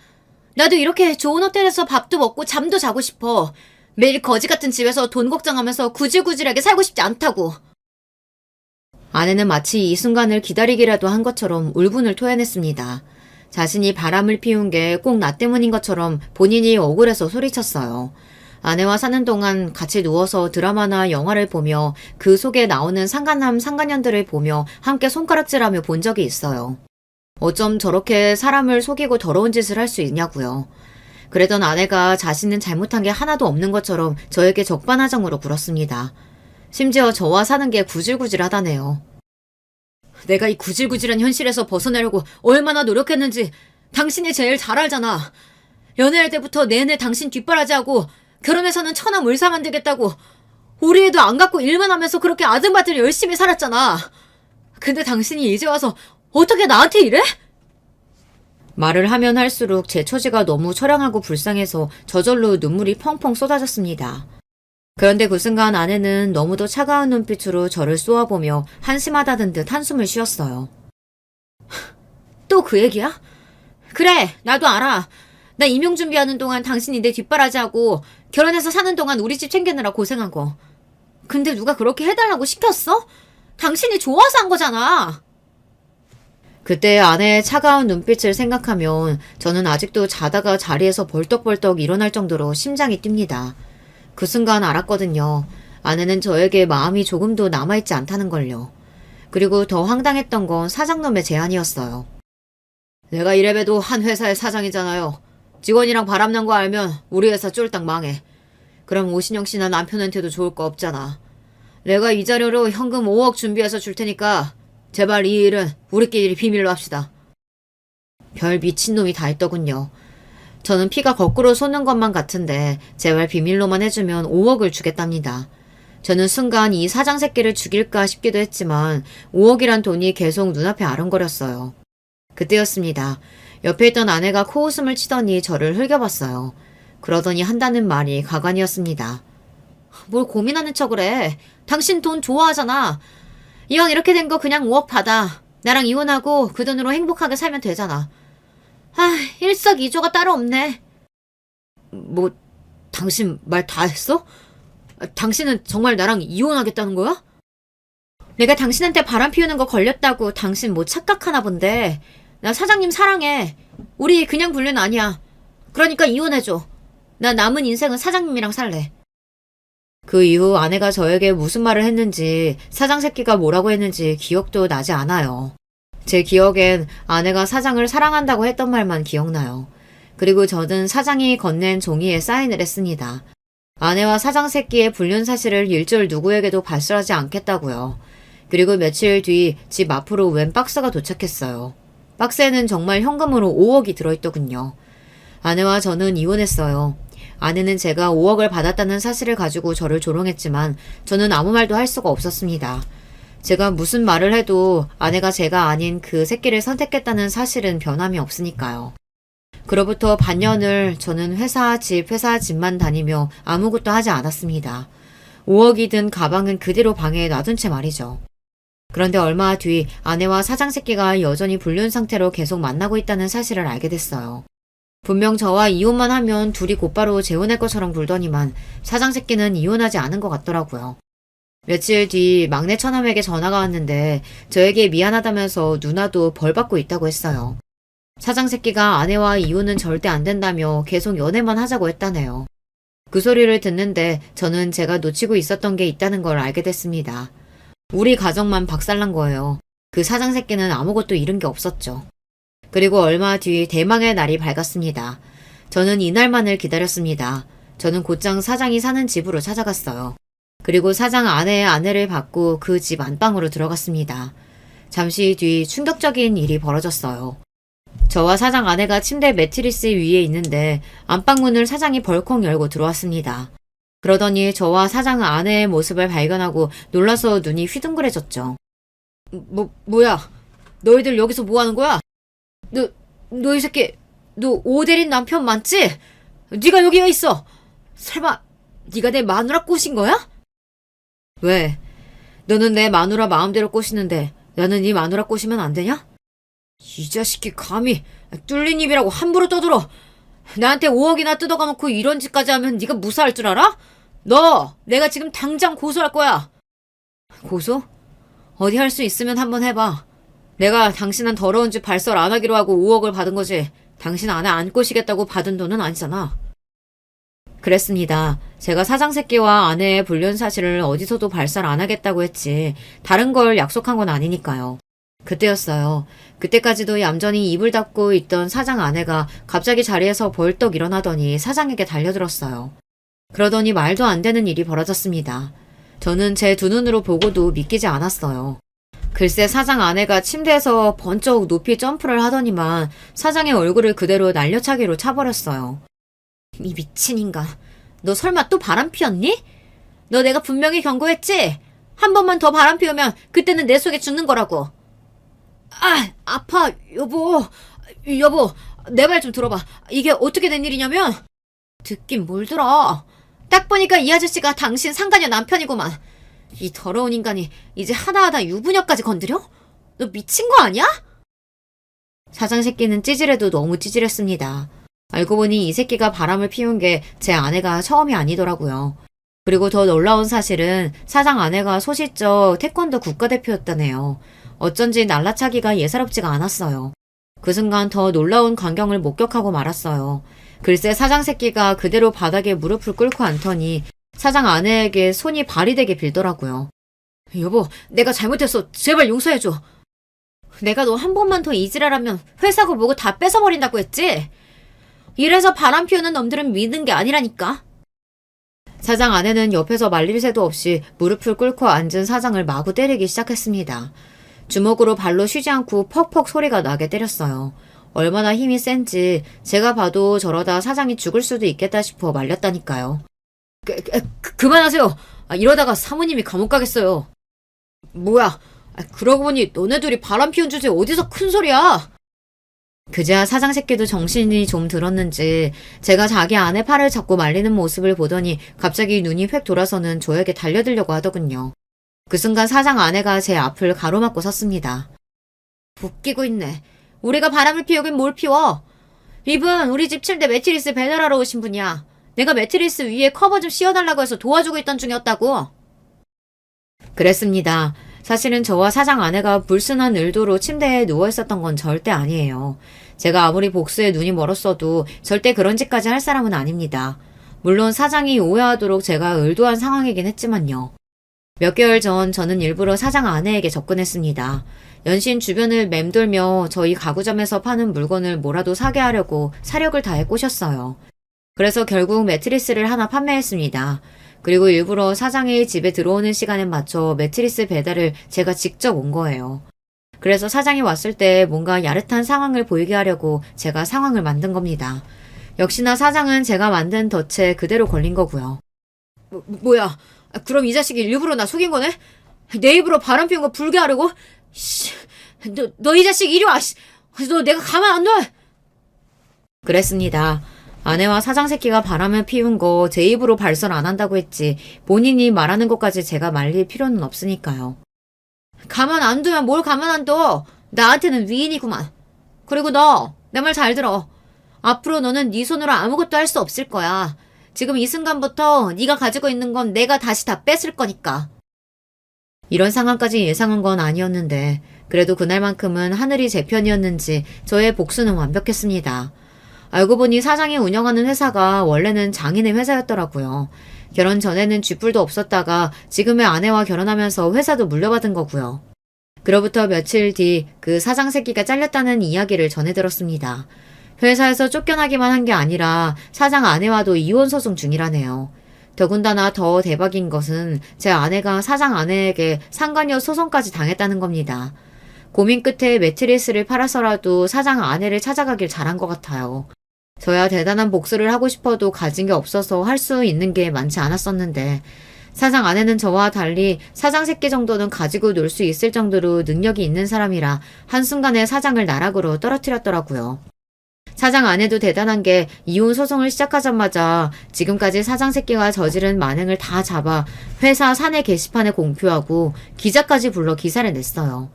나도 이렇게 좋은 호텔에서 밥도 먹고 잠도 자고 싶어. 매일 거지 같은 집에서 돈 걱정하면서 구질구질하게 살고 싶지 않다고. 아내는 마치 이 순간을 기다리기라도 한 것처럼 울분을 토해냈습니다. 자신이 바람을 피운 게 꼭 나 때문인 것처럼 본인이 억울해서 소리쳤어요. 아내와 사는 동안 같이 누워서 드라마나 영화를 보며 그 속에 나오는 상간남 상간년들을 보며 함께 손가락질하며 본 적이 있어요. 어쩜 저렇게 사람을 속이고 더러운 짓을 할 수 있냐고요. 그러던 아내가 자신은 잘못한 게 하나도 없는 것처럼 저에게 적반하장으로 굴었습니다. 심지어 저와 사는 게 구질구질하다네요. 내가 이 구질구질한 현실에서 벗어나려고 얼마나 노력했는지 당신이 제일 잘 알잖아. 연애할 때부터 내내 당신 뒷바라지하고 결혼해서는 천하물사 만들겠다고 우리 애도 안 갖고 일만 하면서 그렇게 아등바등 열심히 살았잖아. 근데 당신이 이제 와서 어떻게 나한테 이래? 말을 하면 할수록 제 처지가 너무 처량하고 불쌍해서 저절로 눈물이 펑펑 쏟아졌습니다. 그런데 그 순간 아내는 너무도 차가운 눈빛으로 저를 쏘아보며 한심하다는 듯 한숨을 쉬었어요. 또 그 얘기야? 그래, 나도 알아. 나 임용 준비하는 동안 당신이 내 뒷바라지하고 결혼해서 사는 동안 우리 집 챙기느라 고생한 거. 근데 누가 그렇게 해달라고 시켰어? 당신이 좋아서 한 거잖아. 그때 아내의 차가운 눈빛을 생각하면 저는 아직도 자다가 자리에서 벌떡벌떡 일어날 정도로 심장이 뜁니다. 그 순간 알았거든요. 아내는 저에게 마음이 조금도 남아있지 않다는 걸요. 그리고 더 황당했던 건 사장놈의 제안이었어요. 내가 이래봬도 한 회사의 사장이잖아요. 직원이랑 바람난 거 알면 우리 회사 쫄딱 망해. 그럼 오신영 씨나 남편한테도 좋을 거 없잖아. 내가 이 자료로 현금 5억 준비해서 줄 테니까 제발 이 일은 우리끼리 비밀로 합시다. 별 미친놈이 다 있더군요. 저는 피가 거꾸로 솟는 것만 같은데 제발 비밀로만 해주면 5억을 주겠답니다. 저는 순간 이 사장 새끼를 죽일까 싶기도 했지만 5억이란 돈이 계속 눈앞에 아른거렸어요. 그때였습니다. 옆에 있던 아내가 코웃음을 치더니 저를 흘겨봤어요. 그러더니 한다는 말이 가관이었습니다. 뭘 고민하는 척을 해. 당신 돈 좋아하잖아. 이왕 이렇게 된 거 그냥 5억 받아. 나랑 이혼하고 그 돈으로 행복하게 살면 되잖아. 일석이조가 따로 없네. 뭐, 당신 말 다 했어? 당신은 정말 나랑 이혼하겠다는 거야? 내가 당신한테 바람 피우는 거 걸렸다고 당신 뭐 착각하나 본데. 나 사장님 사랑해. 우리 그냥 불륜 아니야. 그러니까 이혼해줘. 나 남은 인생은 사장님이랑 살래. 그 이후 아내가 저에게 무슨 말을 했는지 사장 새끼가 뭐라고 했는지 기억도 나지 않아요. 제 기억엔 아내가 사장을 사랑한다고 했던 말만 기억나요. 그리고 저는 사장이 건넨 종이에 사인을 했습니다. 아내와 사장 새끼의 불륜 사실을 일절 누구에게도 발설하지 않겠다고요. 그리고 며칠 뒤 집 앞으로 웬 박스가 도착했어요. 박스에는 정말 현금으로 5억이 들어있더군요. 아내와 저는 이혼했어요. 아내는 제가 5억을 받았다는 사실을 가지고 저를 조롱했지만 저는 아무 말도 할 수가 없었습니다. 제가 무슨 말을 해도 아내가 제가 아닌 그 새끼를 선택했다는 사실은 변함이 없으니까요. 그로부터 반년을 저는 회사 집만 다니며 아무것도 하지 않았습니다. 5억이 든 가방은 그대로 방에 놔둔 채 말이죠. 그런데 얼마 뒤 아내와 사장 새끼가 여전히 불륜 상태로 계속 만나고 있다는 사실을 알게 됐어요. 분명 저와 이혼만 하면 둘이 곧바로 재혼할 것처럼 굴더니만 사장 새끼는 이혼하지 않은 것 같더라고요. 며칠 뒤 막내 처남에게 전화가 왔는데 저에게 미안하다면서 누나도 벌 받고 있다고 했어요. 사장 새끼가 아내와 이혼은 절대 안 된다며 계속 연애만 하자고 했다네요. 그 소리를 듣는데 저는 제가 놓치고 있었던 게 있다는 걸 알게 됐습니다. 우리 가정만 박살난 거예요. 그 사장 새끼는 아무것도 잃은 게 없었죠. 그리고 얼마 뒤 대망의 날이 밝았습니다. 저는 이날만을 기다렸습니다. 저는 곧장 사장이 사는 집으로 찾아갔어요. 그리고 사장 아내의 아내를 받고 그 집 안방으로 들어갔습니다. 잠시 뒤 충격적인 일이 벌어졌어요. 저와 사장 아내가 침대 매트리스 위에 있는데 안방문을 사장이 벌컥 열고 들어왔습니다. 그러더니 저와 사장 아내의 모습을 발견하고 놀라서 눈이 휘둥그레졌죠. 뭐야? 너희들 여기서 뭐 하는 거야? 너 이 새끼, 너 오대린 남편 맞지? 네가 여기 왜 있어? 설마 네가 내 마누라 꼬신 거야? 왜? 너는 내 마누라 마음대로 꼬시는데 나는 네 마누라 꼬시면 안 되냐? 이 자식이 감히 뚫린 입이라고 함부로 떠들어. 나한테 5억이나 뜯어가놓고 이런 짓까지 하면 네가 무사할 줄 알아? 너 내가 지금 당장 고소할 거야. 고소? 어디 할 수 있으면 한번 해봐. 내가 당신은 더러운 짓 발설 안 하기로 하고 5억을 받은 거지. 당신 아내 안 꼬시겠다고 받은 돈은 아니잖아. 그랬습니다. 제가 사장 새끼와 아내의 불륜 사실을 어디서도 발설 안 하겠다고 했지 다른 걸 약속한 건 아니니까요. 그때였어요. 그때까지도 얌전히 입을 닫고 있던 사장 아내가 갑자기 자리에서 벌떡 일어나더니 사장에게 달려들었어요. 그러더니 말도 안 되는 일이 벌어졌습니다. 저는 제 두 눈으로 보고도 믿기지 않았어요. 글쎄 사장 아내가 침대에서 번쩍 높이 점프를 하더니만 사장의 얼굴을 그대로 날려차기로 차버렸어요. 이 미친 인간. 너 설마 또 바람 피웠니? 너 내가 분명히 경고했지? 한 번만 더 바람 피우면 그때는 내 속에 죽는 거라고. 아, 아파, 여보. 여보, 내 말 좀 들어봐. 이게 어떻게 된 일이냐면, 듣긴 뭘 들어. 딱 보니까 이 아저씨가 당신 상간녀 남편이구만. 이 더러운 인간이 이제 하나하나 유부녀까지 건드려? 너 미친 거 아니야? 사장 새끼는 찌질해도 너무 찌질했습니다. 알고 보니 이 새끼가 바람을 피운 게 제 아내가 처음이 아니더라고요. 그리고 더 놀라운 사실은 사장 아내가 소시적 태권도 국가대표였다네요. 어쩐지 날라차기가 예사롭지가 않았어요. 그 순간 더 놀라운 광경을 목격하고 말았어요. 글쎄 사장 새끼가 그대로 바닥에 무릎을 꿇고 앉더니 사장 아내에게 손이 발이 되게 빌더라고요. 여보, 내가 잘못했어. 제발 용서해줘. 내가 너 한 번만 더 이지랄하면 회사고 뭐고 다 뺏어버린다고 했지? 이래서 바람 피우는 놈들은 믿는 게 아니라니까. 사장 아내는 옆에서 말릴 새도 없이 무릎을 꿇고 앉은 사장을 마구 때리기 시작했습니다. 주먹으로 발로 쉬지 않고 퍽퍽 소리가 나게 때렸어요. 얼마나 힘이 센지 제가 봐도 저러다 사장이 죽을 수도 있겠다 싶어 말렸다니까요. 그만하세요. 이러다가 사모님이 감옥 가겠어요. 뭐야? 그러고 보니 너네 둘이 바람 피운 주제에 어디서 큰 소리야? 그제야 사장 새끼도 정신이 좀 들었는지 제가 자기 아내 팔을 잡고 말리는 모습을 보더니 갑자기 눈이 획 돌아서는 저에게 달려들려고 하더군요. 그 순간 사장 아내가 제 앞을 가로막고 섰습니다. 웃기고 있네. 우리가 바람을 피우긴 뭘 피워. 이분 우리 집 침대 매트리스 배달하러 오신 분이야. 내가 매트리스 위에 커버 좀 씌워달라고 해서 도와주고 있던 중이었다고. 그랬습니다. 사실은 저와 사장 아내가 불순한 의도로 침대에 누워있었던 건 절대 아니에요. 제가 아무리 복수에 눈이 멀었어도 절대 그런 짓까지 할 사람은 아닙니다. 물론 사장이 오해하도록 제가 의도한 상황이긴 했지만요. 몇 개월 전 저는 일부러 사장 아내에게 접근했습니다. 연신 주변을 맴돌며 저희 가구점에서 파는 물건을 뭐라도 사게 하려고 사력을 다해 꼬셨어요. 그래서 결국 매트리스를 하나 판매했습니다. 그리고 일부러 사장이 집에 들어오는 시간에 맞춰 매트리스 배달을 제가 직접 온 거예요. 그래서 사장이 왔을 때 뭔가 야릇한 상황을 보이게 하려고 제가 상황을 만든 겁니다. 역시나 사장은 제가 만든 덫에 그대로 걸린 거고요. 뭐야? 그럼 이 자식이 일부러 나 속인 거네? 내 입으로 바람 피운 거 불게 하려고? 너 이 자식 이리 와! 너 내가 가만 안 둬! 그랬습니다. 아내와 사장 새끼가 바람을 피운 거 제 입으로 발설 안 한다고 했지 본인이 말하는 것까지 제가 말릴 필요는 없으니까요. 가만 안 두면 뭘 가만 안 둬. 나한테는 위인이구만. 그리고 너 내 말 잘 들어. 앞으로 너는 네 손으로 아무것도 할 수 없을 거야. 지금 이 순간부터 네가 가지고 있는 건 내가 다시 다 뺏을 거니까. 이런 상황까지 예상한 건 아니었는데 그래도 그날만큼은 하늘이 제 편이었는지 저의 복수는 완벽했습니다. 알고 보니 사장이 운영하는 회사가 원래는 장인의 회사였더라고요. 결혼 전에는 쥐뿔도 없었다가 지금의 아내와 결혼하면서 회사도 물려받은 거고요. 그로부터 며칠 뒤 그 사장 새끼가 잘렸다는 이야기를 전해 들었습니다. 회사에서 쫓겨나기만 한 게 아니라 사장 아내와도 이혼 소송 중이라네요. 더군다나 더 대박인 것은 제 아내가 사장 아내에게 상간녀 소송까지 당했다는 겁니다. 고민 끝에 매트리스를 팔아서라도 사장 아내를 찾아가길 잘한 것 같아요. 저야 대단한 복수를 하고 싶어도 가진 게 없어서 할 수 있는 게 많지 않았었는데 사장 아내는 저와 달리 사장 새끼 정도는 가지고 놀 수 있을 정도로 능력이 있는 사람이라 한순간에 사장을 나락으로 떨어뜨렸더라고요. 사장 아내도 대단한 게 이혼 소송을 시작하자마자 지금까지 사장 새끼가 저지른 만행을 다 잡아 회사 사내 게시판에 공표하고 기자까지 불러 기사를 냈어요.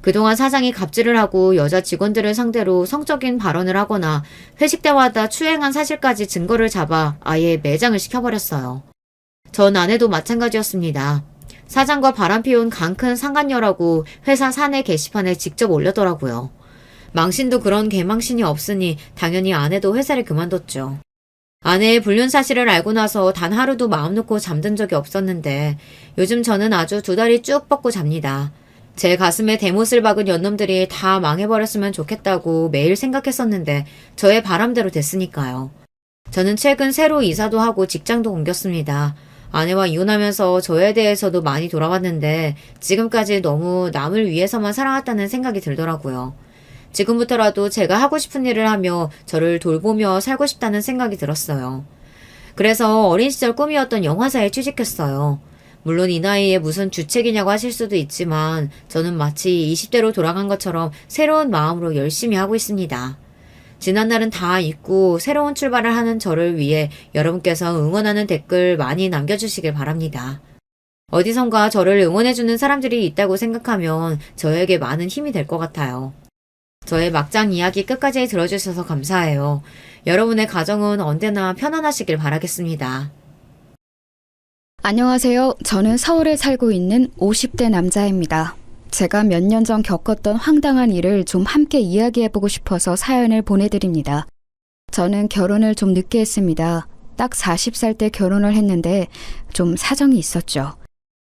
그동안 사장이 갑질을 하고 여자 직원들을 상대로 성적인 발언을 하거나 회식 때마다 추행한 사실까지 증거를 잡아 아예 매장을 시켜버렸어요. 전 아내도 마찬가지였습니다. 사장과 바람피운 강큰 상간녀라고 회사 사내 게시판에 직접 올렸더라고요. 망신도 그런 개망신이 없으니 당연히 아내도 회사를 그만뒀죠. 아내의 불륜 사실을 알고 나서 단 하루도 마음 놓고 잠든 적이 없었는데 요즘 저는 아주 두 다리 쭉 뻗고 잡니다. 제 가슴에 대못을 박은 연놈들이 다 망해버렸으면 좋겠다고 매일 생각했었는데 저의 바람대로 됐으니까요. 저는 최근 새로 이사도 하고 직장도 옮겼습니다. 아내와 이혼하면서 저에 대해서도 많이 돌아봤는데 지금까지 너무 남을 위해서만 살아왔다는 생각이 들더라고요. 지금부터라도 제가 하고 싶은 일을 하며 저를 돌보며 살고 싶다는 생각이 들었어요. 그래서 어린 시절 꿈이었던 영화사에 취직했어요. 물론 이 나이에 무슨 주책이냐고 하실 수도 있지만 저는 마치 20대로 돌아간 것처럼 새로운 마음으로 열심히 하고 있습니다. 지난 날은 다 잊고 새로운 출발을 하는 저를 위해 여러분께서 응원하는 댓글 많이 남겨주시길 바랍니다. 어디선가 저를 응원해주는 사람들이 있다고 생각하면 저에게 많은 힘이 될 것 같아요. 저의 막장 이야기 끝까지 들어주셔서 감사해요. 여러분의 가정은 언제나 편안하시길 바라겠습니다. 안녕하세요. 저는 서울에 살고 있는 50대 남자입니다. 제가 몇 년 전 겪었던 황당한 일을 좀 함께 이야기해보고 싶어서 사연을 보내드립니다. 저는 결혼을 좀 늦게 했습니다. 딱 40살 때 결혼을 했는데 좀 사정이 있었죠.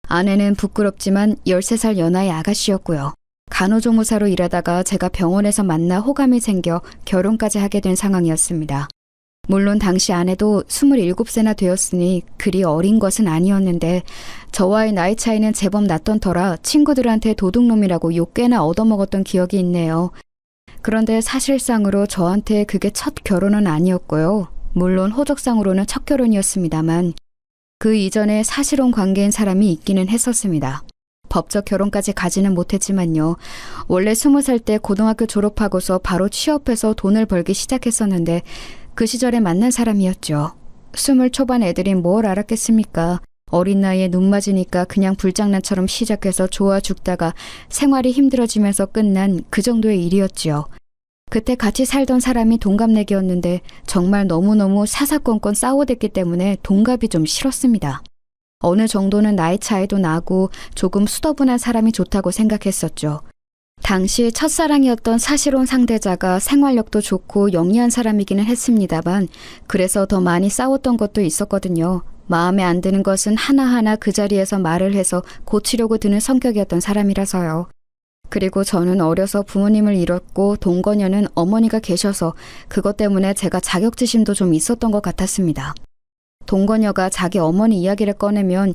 아내는 부끄럽지만 13살 연하의 아가씨였고요. 간호조무사로 일하다가 제가 병원에서 만나 호감이 생겨 결혼까지 하게 된 상황이었습니다. 물론 당시 아내도 27세나 되었으니 그리 어린 것은 아니었는데 저와의 나이 차이는 제법 났던 터라 친구들한테 도둑놈이라고 욕 꽤나 얻어먹었던 기억이 있네요. 그런데 사실상으로 저한테 그게 첫 결혼은 아니었고요. 물론 호적상으로는 첫 결혼이었습니다만 그 이전에 사실혼 관계인 사람이 있기는 했었습니다. 법적 결혼까지 가지는 못했지만요. 원래 20살 때 고등학교 졸업하고서 바로 취업해서 돈을 벌기 시작했었는데 그 시절에 만난 사람이었죠. 20 초반 애들이 뭘 알았겠습니까? 어린 나이에 눈 맞으니까 그냥 불장난처럼 시작해서 좋아 죽다가 생활이 힘들어지면서 끝난 그 정도의 일이었지요. 그때 같이 살던 사람이 동갑내기였는데 정말 너무너무 사사건건 싸워댔기 때문에 동갑이 좀 싫었습니다. 어느 정도는 나이 차이도 나고 조금 수더분한 사람이 좋다고 생각했었죠. 당시 첫사랑이었던 사실혼 상대자가 생활력도 좋고 영리한 사람이기는 했습니다만 그래서 더 많이 싸웠던 것도 있었거든요. 마음에 안 드는 것은 하나하나 그 자리에서 말을 해서 고치려고 드는 성격이었던 사람이라서요. 그리고 저는 어려서 부모님을 잃었고 동거녀는 어머니가 계셔서 그것 때문에 제가 자격지심도 좀 있었던 것 같았습니다. 동거녀가 자기 어머니 이야기를 꺼내면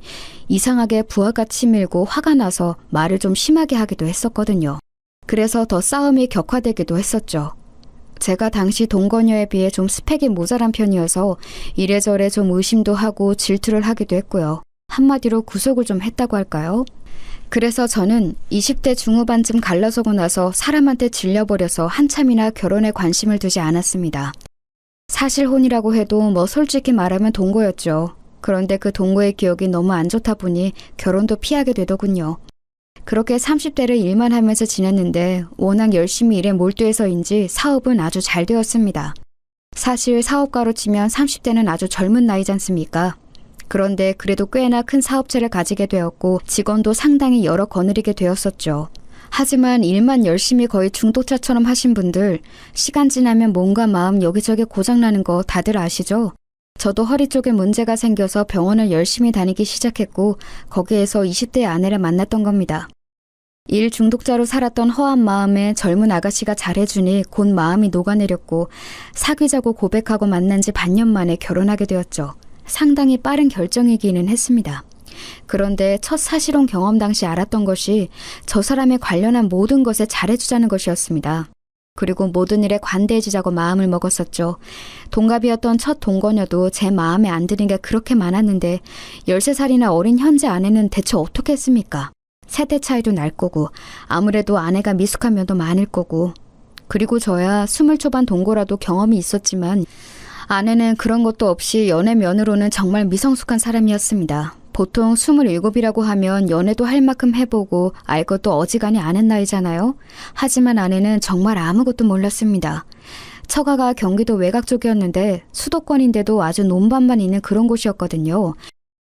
이상하게 부하가 치밀고 화가 나서 말을 좀 심하게 하기도 했었거든요. 그래서 더 싸움이 격화되기도 했었죠. 제가 당시 동거녀에 비해 좀 스펙이 모자란 편이어서 이래저래 좀 의심도 하고 질투를 하기도 했고요. 한마디로 구속을 좀 했다고 할까요? 그래서 저는 20대 중후반쯤 갈라서고 나서 사람한테 질려버려서 한참이나 결혼에 관심을 두지 않았습니다. 사실혼이라고 해도 뭐 솔직히 말하면 동거였죠. 그런데 그 동거의 기억이 너무 안 좋다 보니 결혼도 피하게 되더군요. 그렇게 30대를 일만 하면서 지냈는데 워낙 열심히 일에 몰두해서인지 사업은 아주 잘 되었습니다. 사실 사업가로 치면 30대는 아주 젊은 나이지 않습니까? 그런데 그래도 꽤나 큰 사업체를 가지게 되었고 직원도 상당히 여러 거느리게 되었었죠. 하지만 일만 열심히 거의 중독자처럼 하신 분들 시간 지나면 몸과 마음 여기저기 고장나는 거 다들 아시죠? 저도 허리 쪽에 문제가 생겨서 병원을 열심히 다니기 시작했고 거기에서 20대 아내를 만났던 겁니다. 일 중독자로 살았던 허한 마음에 젊은 아가씨가 잘해주니 곧 마음이 녹아내렸고 사귀자고 고백하고 만난 지 반년 만에 결혼하게 되었죠. 상당히 빠른 결정이기는 했습니다. 그런데 첫 사실혼 경험 당시 알았던 것이 저 사람에 관련한 모든 것에 잘해주자는 것이었습니다. 그리고 모든 일에 관대해지자고 마음을 먹었었죠. 동갑이었던 첫 동거녀도 제 마음에 안 드는 게 그렇게 많았는데 13살이나 어린 현재 아내는 대체 어떻게 했습니까? 세대 차이도 날 거고 아무래도 아내가 미숙한 면도 많을 거고 그리고 저야 20 초반 동거라도 경험이 있었지만 아내는 그런 것도 없이 연애 면으로는 정말 미성숙한 사람이었습니다. 보통 27이라고 하면 연애도 할 만큼 해보고 알 것도 어지간히 아는 나이잖아요. 하지만 아내는 정말 아무것도 몰랐습니다. 처가가 경기도 외곽 쪽이었는데 수도권인데도 아주 논밭만 있는 그런 곳이었거든요.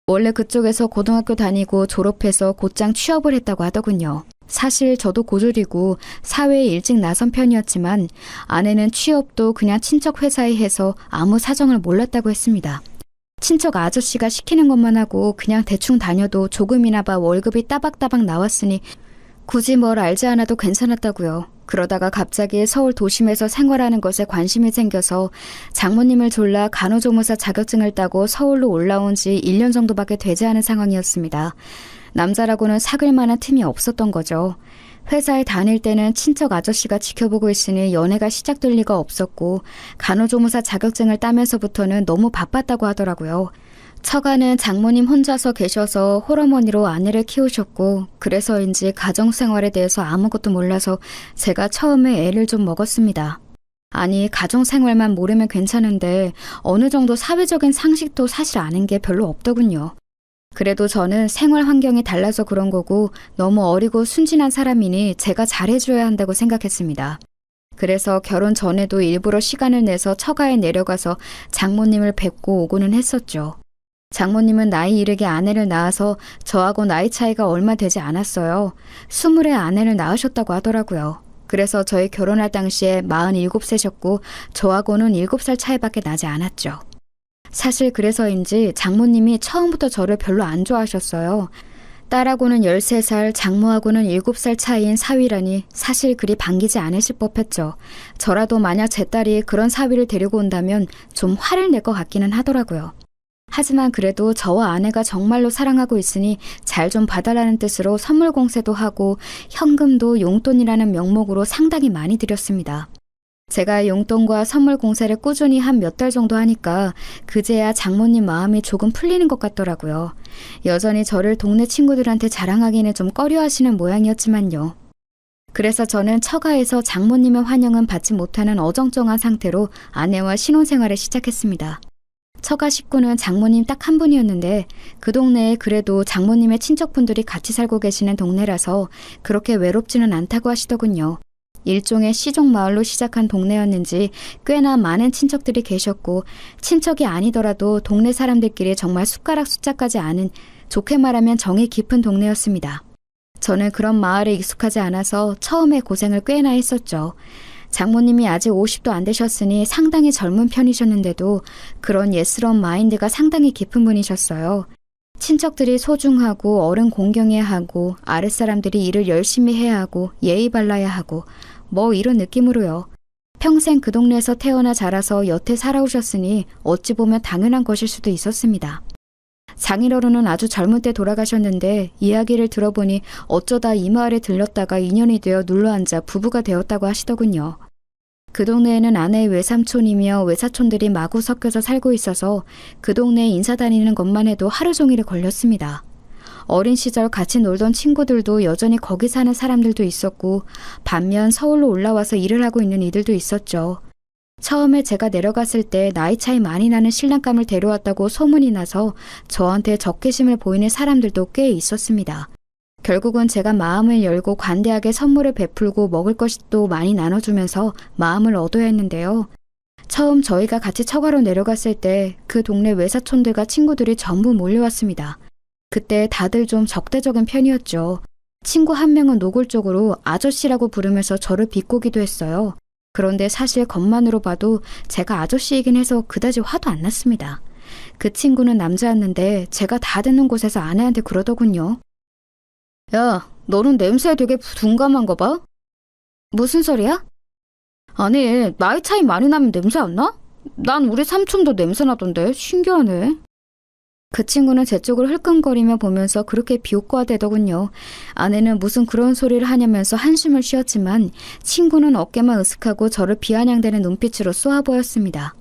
원래 그쪽에서 고등학교 다니고 졸업해서 곧장 취업을 했다고 하더군요. 사실 저도 고졸이고 사회에 일찍 나선 편이었지만 아내는 취업도 그냥 친척 회사에 해서 아무 사정을 몰랐다고 했습니다. 친척 아저씨가 시키는 것만 하고 그냥 대충 다녀도 조금이나 봐 월급이 따박따박 나왔으니 굳이 뭘 알지 않아도 괜찮았다고요. 그러다가 갑자기 서울 도심에서 생활하는 것에 관심이 생겨서 장모님을 졸라 간호조무사 자격증을 따고 서울로 올라온 지 1년 정도밖에 되지 않은 상황이었습니다. 남자라고는 사귈 만한 틈이 없었던 거죠. 회사에 다닐 때는 친척 아저씨가 지켜보고 있으니 연애가 시작될 리가 없었고 간호조무사 자격증을 따면서부터는 너무 바빴다고 하더라고요. 처가는 장모님 혼자서 계셔서 홀어머니로 아내를 키우셨고 그래서인지 가정생활에 대해서 아무것도 몰라서 제가 처음에 애를 좀 먹었습니다. 아니 가정생활만 모르면 괜찮은데 어느 정도 사회적인 상식도 사실 아는 게 별로 없더군요. 그래도 저는 생활 환경이 달라서 그런 거고 너무 어리고 순진한 사람이니 제가 잘해줘야 한다고 생각했습니다. 그래서 결혼 전에도 일부러 시간을 내서 처가에 내려가서 장모님을 뵙고 오고는 했었죠. 장모님은 나이 이르게 아내를 낳아서 저하고 나이 차이가 얼마 되지 않았어요. 20에 아내를 낳으셨다고 하더라고요. 그래서 저희 결혼할 당시에 47세셨고 저하고는 7살 차이밖에 나지 않았죠. 사실 그래서인지 장모님이 처음부터 저를 별로 안 좋아하셨어요. 딸하고는 13살, 장모하고는 7살 차이인 사위라니 사실 그리 반기지 않으실 법했죠. 저라도 만약 제 딸이 그런 사위를 데리고 온다면 좀 화를 낼 것 같기는 하더라고요. 하지만 그래도 저와 아내가 정말로 사랑하고 있으니 잘 좀 봐달라는 뜻으로 선물 공세도 하고 현금도 용돈이라는 명목으로 상당히 많이 드렸습니다. 제가 용돈과 선물 공세를 꾸준히 한 몇 달 정도 하니까 그제야 장모님 마음이 조금 풀리는 것 같더라고요. 여전히 저를 동네 친구들한테 자랑하기는 좀 꺼려하시는 모양이었지만요. 그래서 저는 처가에서 장모님의 환영은 받지 못하는 어정쩡한 상태로 아내와 신혼생활을 시작했습니다. 처가 식구는 장모님 딱 한 분이었는데 그 동네에 그래도 장모님의 친척분들이 같이 살고 계시는 동네라서 그렇게 외롭지는 않다고 하시더군요. 일종의 시종마을로 시작한 동네였는지 꽤나 많은 친척들이 계셨고 친척이 아니더라도 동네 사람들끼리 정말 숟가락 숫자까지 아는 좋게 말하면 정이 깊은 동네였습니다. 저는 그런 마을에 익숙하지 않아서 처음에 고생을 꽤나 했었죠. 장모님이 아직 50도 안 되셨으니 상당히 젊은 편이셨는데도 그런 예스러운 마인드가 상당히 깊은 분이셨어요. 친척들이 소중하고 어른 공경해야 하고 아랫사람들이 일을 열심히 해야 하고 예의 발라야 하고 뭐 이런 느낌으로요. 평생 그 동네에서 태어나 자라서 여태 살아오셨으니 어찌 보면 당연한 것일 수도 있었습니다. 장인어른은 아주 젊은 때 돌아가셨는데 이야기를 들어보니 어쩌다 이 마을에 들렀다가 인연이 되어 눌러앉아 부부가 되었다고 하시더군요. 그 동네에는 아내의 외삼촌이며 외사촌들이 마구 섞여서 살고 있어서 그 동네에 인사 다니는 것만 해도 하루 종일이 걸렸습니다. 어린 시절 같이 놀던 친구들도 여전히 거기 사는 사람들도 있었고 반면 서울로 올라와서 일을 하고 있는 이들도 있었죠. 처음에 제가 내려갔을 때 나이 차이 많이 나는 신랑감을 데려왔다고 소문이 나서 저한테 적개심을 보이는 사람들도 꽤 있었습니다. 결국은 제가 마음을 열고 관대하게 선물을 베풀고 먹을 것도 많이 나눠주면서 마음을 얻어야 했는데요. 처음 저희가 같이 처가로 내려갔을 때 그 동네 외사촌들과 친구들이 전부 몰려왔습니다. 그때 다들 좀 적대적인 편이었죠. 친구 한 명은 노골적으로 아저씨라고 부르면서 저를 비꼬기도 했어요. 그런데 사실 겉만으로 봐도 제가 아저씨이긴 해서 그다지 화도 안 났습니다. 그 친구는 남자였는데 제가 다 듣는 곳에서 아내한테 그러더군요. 야, 너는 냄새에 되게 둔감한 거 봐? 무슨 소리야? 아니, 나이 차이 많이 나면 냄새 안 나? 난 우리 삼촌도 냄새 나던데 신기하네. 그 친구는 제 쪽을 흘끔거리며 보면서 그렇게 비웃고하대더군요. 아내는 무슨 그런 소리를 하냐면서 한숨을 쉬었지만 친구는 어깨만 으쓱하고 저를 비아냥대는 눈빛으로 쏘아 보였습니다.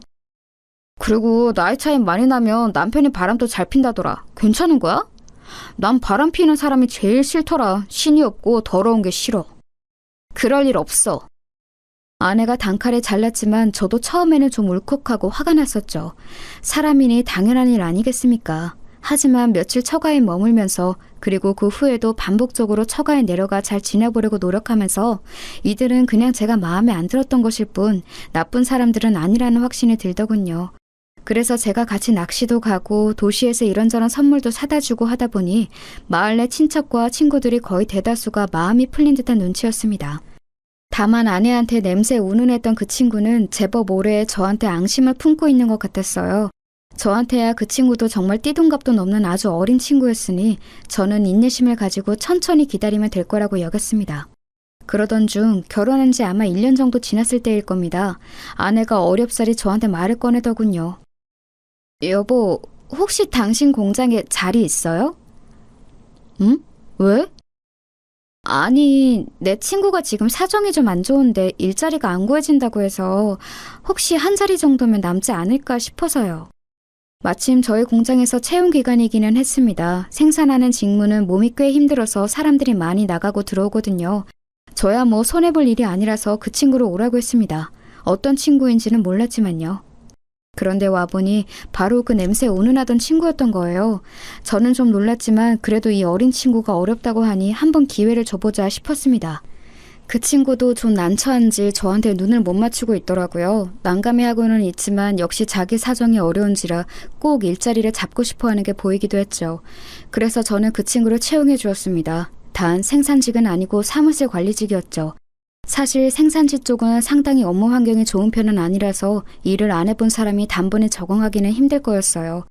그리고 나이 차이 많이 나면 남편이 바람도 잘 핀다더라. 괜찮은 거야? 난 바람 피는 사람이 제일 싫더라. 신이 없고 더러운 게 싫어. 그럴 일 없어. 아내가 단칼에 잘랐지만 저도 처음에는 좀 울컥하고 화가 났었죠. 사람이니 당연한 일 아니겠습니까? 하지만 며칠 처가에 머물면서 그리고 그 후에도 반복적으로 처가에 내려가 잘 지내보려고 노력하면서 이들은 그냥 제가 마음에 안 들었던 것일 뿐 나쁜 사람들은 아니라는 확신이 들더군요. 그래서 제가 같이 낚시도 가고 도시에서 이런저런 선물도 사다 주고 하다 보니 마을 내 친척과 친구들이 거의 대다수가 마음이 풀린 듯한 눈치였습니다. 다만 아내한테 냄새에 운운했던 그 친구는 제법 오래 저한테 앙심을 품고 있는 것 같았어요. 저한테야 그 친구도 정말 띠동갑도 넘는 아주 어린 친구였으니 저는 인내심을 가지고 천천히 기다리면 될 거라고 여겼습니다. 그러던 중 결혼한 지 아마 1년 정도 지났을 때일 겁니다. 아내가 어렵사리 저한테 말을 꺼내더군요. 여보, 혹시 당신 공장에 자리 있어요? 응? 왜? 아니, 내 친구가 지금 사정이 좀 안 좋은데 일자리가 안 구해진다고 해서 혹시 한 자리 정도면 남지 않을까 싶어서요. 마침 저희 공장에서 채용 기간이기는 했습니다. 생산하는 직무는 몸이 꽤 힘들어서 사람들이 많이 나가고 들어오거든요. 저야 뭐 손해볼 일이 아니라서 그 친구를 오라고 했습니다. 어떤 친구인지는 몰랐지만요. 그런데 와보니 바로 그 냄새에 운운하던 친구였던 거예요. 저는 좀 놀랐지만 그래도 이 어린 친구가 어렵다고 하니 한번 기회를 줘보자 싶었습니다. 그 친구도 좀 난처한지 저한테 눈을 못 맞추고 있더라고요. 난감해하고는 있지만 역시 자기 사정이 어려운지라 꼭 일자리를 잡고 싶어하는 게 보이기도 했죠. 그래서 저는 그 친구를 채용해 주었습니다. 단 생산직은 아니고 사무실 관리직이었죠. 사실 생산지 쪽은 상당히 업무 환경이 좋은 편은 아니라서 일을 안 해본 사람이 단번에 적응하기는 힘들 거였어요.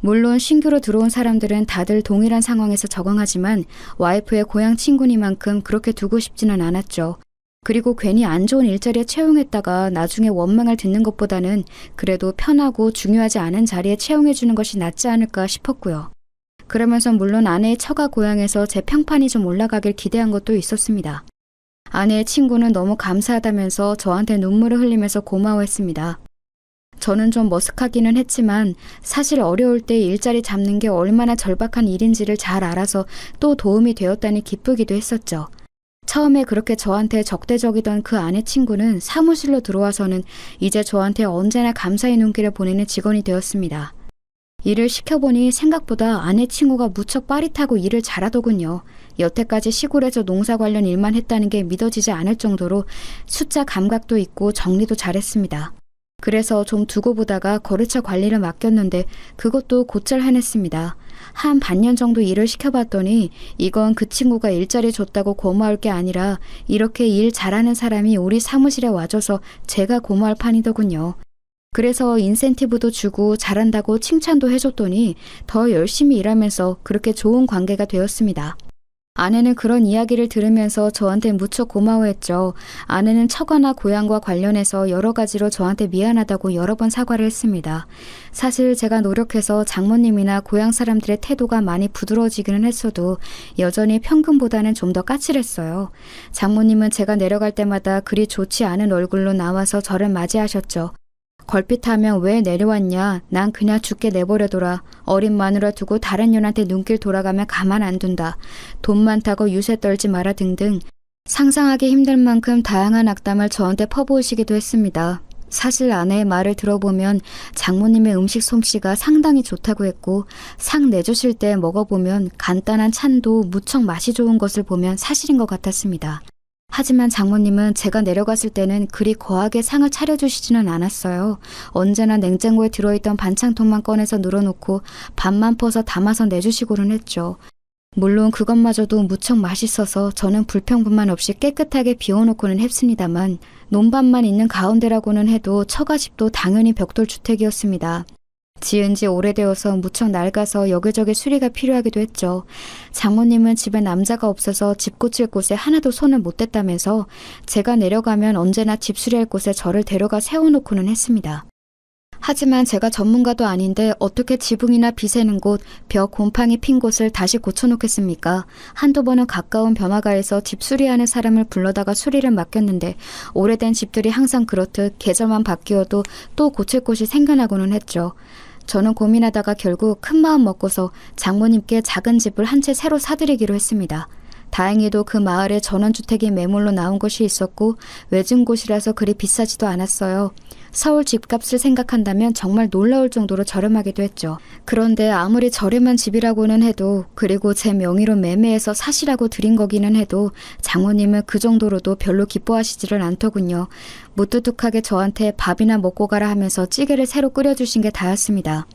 물론 신규로 들어온 사람들은 다들 동일한 상황에서 적응하지만 와이프의 고향 친구니만큼 그렇게 두고 싶지는 않았죠. 그리고 괜히 안 좋은 일자리에 채용했다가 나중에 원망을 듣는 것보다는 그래도 편하고 중요하지 않은 자리에 채용해주는 것이 낫지 않을까 싶었고요. 그러면서 물론 아내의 처가 고향에서 제 평판이 좀 올라가길 기대한 것도 있었습니다. 아내의 친구는 너무 감사하다면서 저한테 눈물을 흘리면서 고마워했습니다. 저는 좀 머쓱하기는 했지만 사실 어려울 때 일자리 잡는 게 얼마나 절박한 일인지를 잘 알아서 또 도움이 되었다니 기쁘기도 했었죠. 처음에 그렇게 저한테 적대적이던 그 아내 친구는 사무실로 들어와서는 이제 저한테 언제나 감사의 눈길을 보내는 직원이 되었습니다. 일을 시켜보니 생각보다 아내 친구가 무척 빠릿하고 일을 잘하더군요. 여태까지 시골에서 농사 관련 일만 했다는 게 믿어지지 않을 정도로 숫자 감각도 있고 정리도 잘했습니다. 그래서 좀 두고 보다가 거래처 관리를 맡겼는데 그것도 곧잘 해냈습니다. 한 반년 정도 일을 시켜봤더니 이건 그 친구가 일자리 줬다고 고마울 게 아니라 이렇게 일 잘하는 사람이 우리 사무실에 와줘서 제가 고마울 판이더군요. 그래서 인센티브도 주고 잘한다고 칭찬도 해줬더니 더 열심히 일하면서 그렇게 좋은 관계가 되었습니다. 아내는 그런 이야기를 들으면서 저한테 무척 고마워했죠. 아내는 처가나 고향과 관련해서 여러 가지로 저한테 미안하다고 여러 번 사과를 했습니다. 사실 제가 노력해서 장모님이나 고향 사람들의 태도가 많이 부드러워지기는 했어도 여전히 평균보다는 좀 더 까칠했어요. 장모님은 제가 내려갈 때마다 그리 좋지 않은 얼굴로 나와서 저를 맞이하셨죠. 걸핏하면 왜 내려왔냐? 난 그냥 죽게 내버려둬라. 어린 마누라 두고 다른 년한테 눈길 돌아가면 가만 안 둔다. 돈 많다고 유세 떨지 마라 등등 상상하기 힘들 만큼 다양한 악담을 저한테 퍼부으시기도 했습니다. 사실 아내의 말을 들어보면 장모님의 음식 솜씨가 상당히 좋다고 했고 상 내주실 때 먹어보면 간단한 찬도 무척 맛이 좋은 것을 보면 사실인 것 같았습니다. 하지만 장모님은 제가 내려갔을 때는 그리 거하게 상을 차려주시지는 않았어요. 언제나 냉장고에 들어있던 반창통만 꺼내서 늘어놓고 밥만 퍼서 담아서 내주시고는 했죠. 물론 그것마저도 무척 맛있어서 저는 불평분만 없이 깨끗하게 비워놓고는 했습니다만 논밭만 있는 가운데라고는 해도 처가집도 당연히 벽돌주택이었습니다. 지은 지 오래되어서 무척 낡아서 여기저기 수리가 필요하기도 했죠. 장모님은 집에 남자가 없어서 집 고칠 곳에 하나도 손을 못 댔다면서 제가 내려가면 언제나 집 수리할 곳에 저를 데려가 세워놓고는 했습니다. 하지만 제가 전문가도 아닌데 어떻게 지붕이나 비새는 곳, 벽 곰팡이 핀 곳을 다시 고쳐놓겠습니까? 한두 번은 가까운 번화가에서 집 수리하는 사람을 불러다가 수리를 맡겼는데 오래된 집들이 항상 그렇듯 계절만 바뀌어도 또 고칠 곳이 생겨나고는 했죠. 저는 고민하다가 결국 큰 마음 먹고서 장모님께 작은 집을 한 채 새로 사드리기로 했습니다. 다행히도 그 마을에 전원주택이 매물로 나온 곳이 있었고 외진 곳이라서 그리 비싸지도 않았어요. 서울 집값을 생각한다면 정말 놀라울 정도로 저렴하기도 했죠. 그런데 아무리 저렴한 집이라고는 해도, 그리고 제 명의로 매매해서 사시라고 드린 거기는 해도 장모님은 그 정도로도 별로 기뻐하시지를 않더군요. 무뚝뚝하게 저한테 밥이나 먹고 가라 하면서 찌개를 새로 끓여주신 게 다였습니다.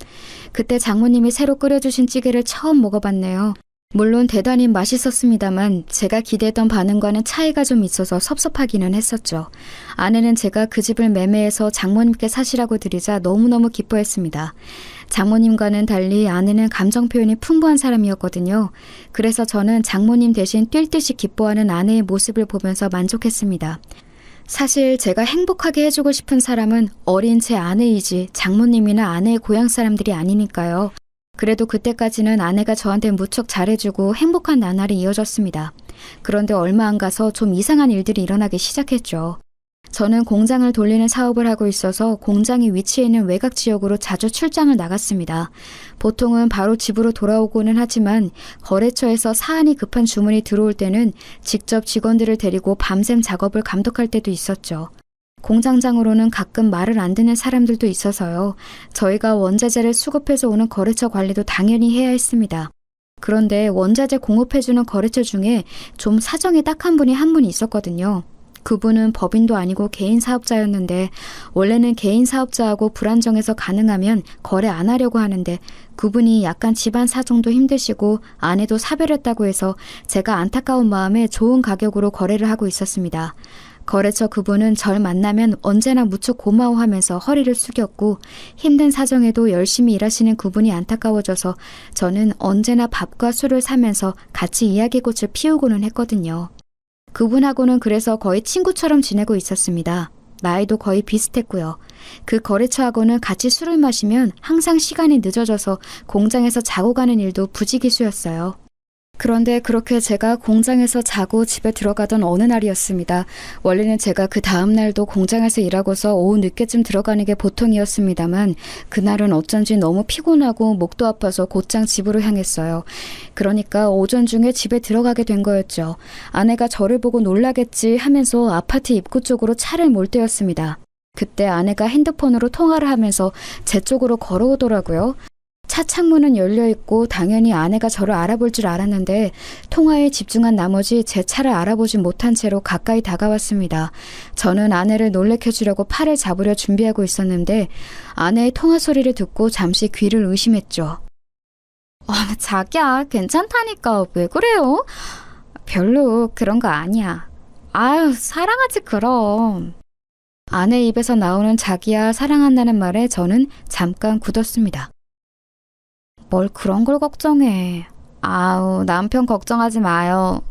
그때 장모님이 새로 끓여주신 찌개를 처음 먹어봤네요. 물론 대단히 맛있었습니다만 제가 기대했던 반응과는 차이가 좀 있어서 섭섭하기는 했었죠. 아내는 제가 그 집을 매매해서 장모님께 사시라고 드리자 너무너무 기뻐했습니다. 장모님과는 달리 아내는 감정 표현이 풍부한 사람이었거든요. 그래서 저는 장모님 대신 뛸 듯이 기뻐하는 아내의 모습을 보면서 만족했습니다. 사실 제가 행복하게 해주고 싶은 사람은 어린 제 아내이지 장모님이나 아내의 고향 사람들이 아니니까요. 그래도 그때까지는 아내가 저한테 무척 잘해주고 행복한 나날이 이어졌습니다. 그런데 얼마 안 가서 좀 이상한 일들이 일어나기 시작했죠. 저는 공장을 돌리는 사업을 하고 있어서 공장이 위치해 있는 외곽 지역으로 자주 출장을 나갔습니다. 보통은 바로 집으로 돌아오고는 하지만 거래처에서 사안이 급한 주문이 들어올 때는 직접 직원들을 데리고 밤샘 작업을 감독할 때도 있었죠. 공장장으로는 가끔 말을 안 듣는 사람들도 있어서요. 저희가 원자재를 수급해서 오는 거래처 관리도 당연히 해야 했습니다. 그런데 원자재 공급해주는 거래처 중에 좀 사정이 딱한 분이 한 분 있었거든요. 그분은 법인도 아니고 개인 사업자였는데 원래는 개인 사업자하고 불안정해서 가능하면 거래 안 하려고 하는데 그분이 약간 집안 사정도 힘드시고 아내도 사별했다고 해서 제가 안타까운 마음에 좋은 가격으로 거래를 하고 있었습니다. 거래처 그분은 절 만나면 언제나 무척 고마워하면서 허리를 숙였고 힘든 사정에도 열심히 일하시는 그분이 안타까워져서 저는 언제나 밥과 술을 사면서 같이 이야기꽃을 피우고는 했거든요. 그분하고는 그래서 거의 친구처럼 지내고 있었습니다. 나이도 거의 비슷했고요. 그 거래처하고는 같이 술을 마시면 항상 시간이 늦어져서 공장에서 자고 가는 일도 부지기수였어요. 그런데 그렇게 제가 공장에서 자고 집에 들어가던 어느 날이었습니다. 원래는 제가 그 다음 날도 공장에서 일하고서 오후 늦게쯤 들어가는 게 보통이었습니다만 그날은 어쩐지 너무 피곤하고 목도 아파서 곧장 집으로 향했어요. 그러니까 오전 중에 집에 들어가게 된 거였죠. 아내가 저를 보고 놀라겠지 하면서 아파트 입구 쪽으로 차를 몰 때였습니다. 그때 아내가 핸드폰으로 통화를 하면서 제 쪽으로 걸어오더라고요. 차 창문은 열려있고 당연히 아내가 저를 알아볼 줄 알았는데 통화에 집중한 나머지 제 차를 알아보지 못한 채로 가까이 다가왔습니다. 저는 아내를 놀래켜주려고 팔을 잡으려 준비하고 있었는데 아내의 통화 소리를 듣고 잠시 귀를 의심했죠. 자기야, 괜찮다니까 왜 그래요? 별로 그런 거 아니야. 아유, 사랑하지 그럼. 아내 입에서 나오는 자기야 사랑한다는 말에 저는 잠깐 굳었습니다. 뭘 그런 걸 걱정해. 아우, 남편 걱정하지 마요.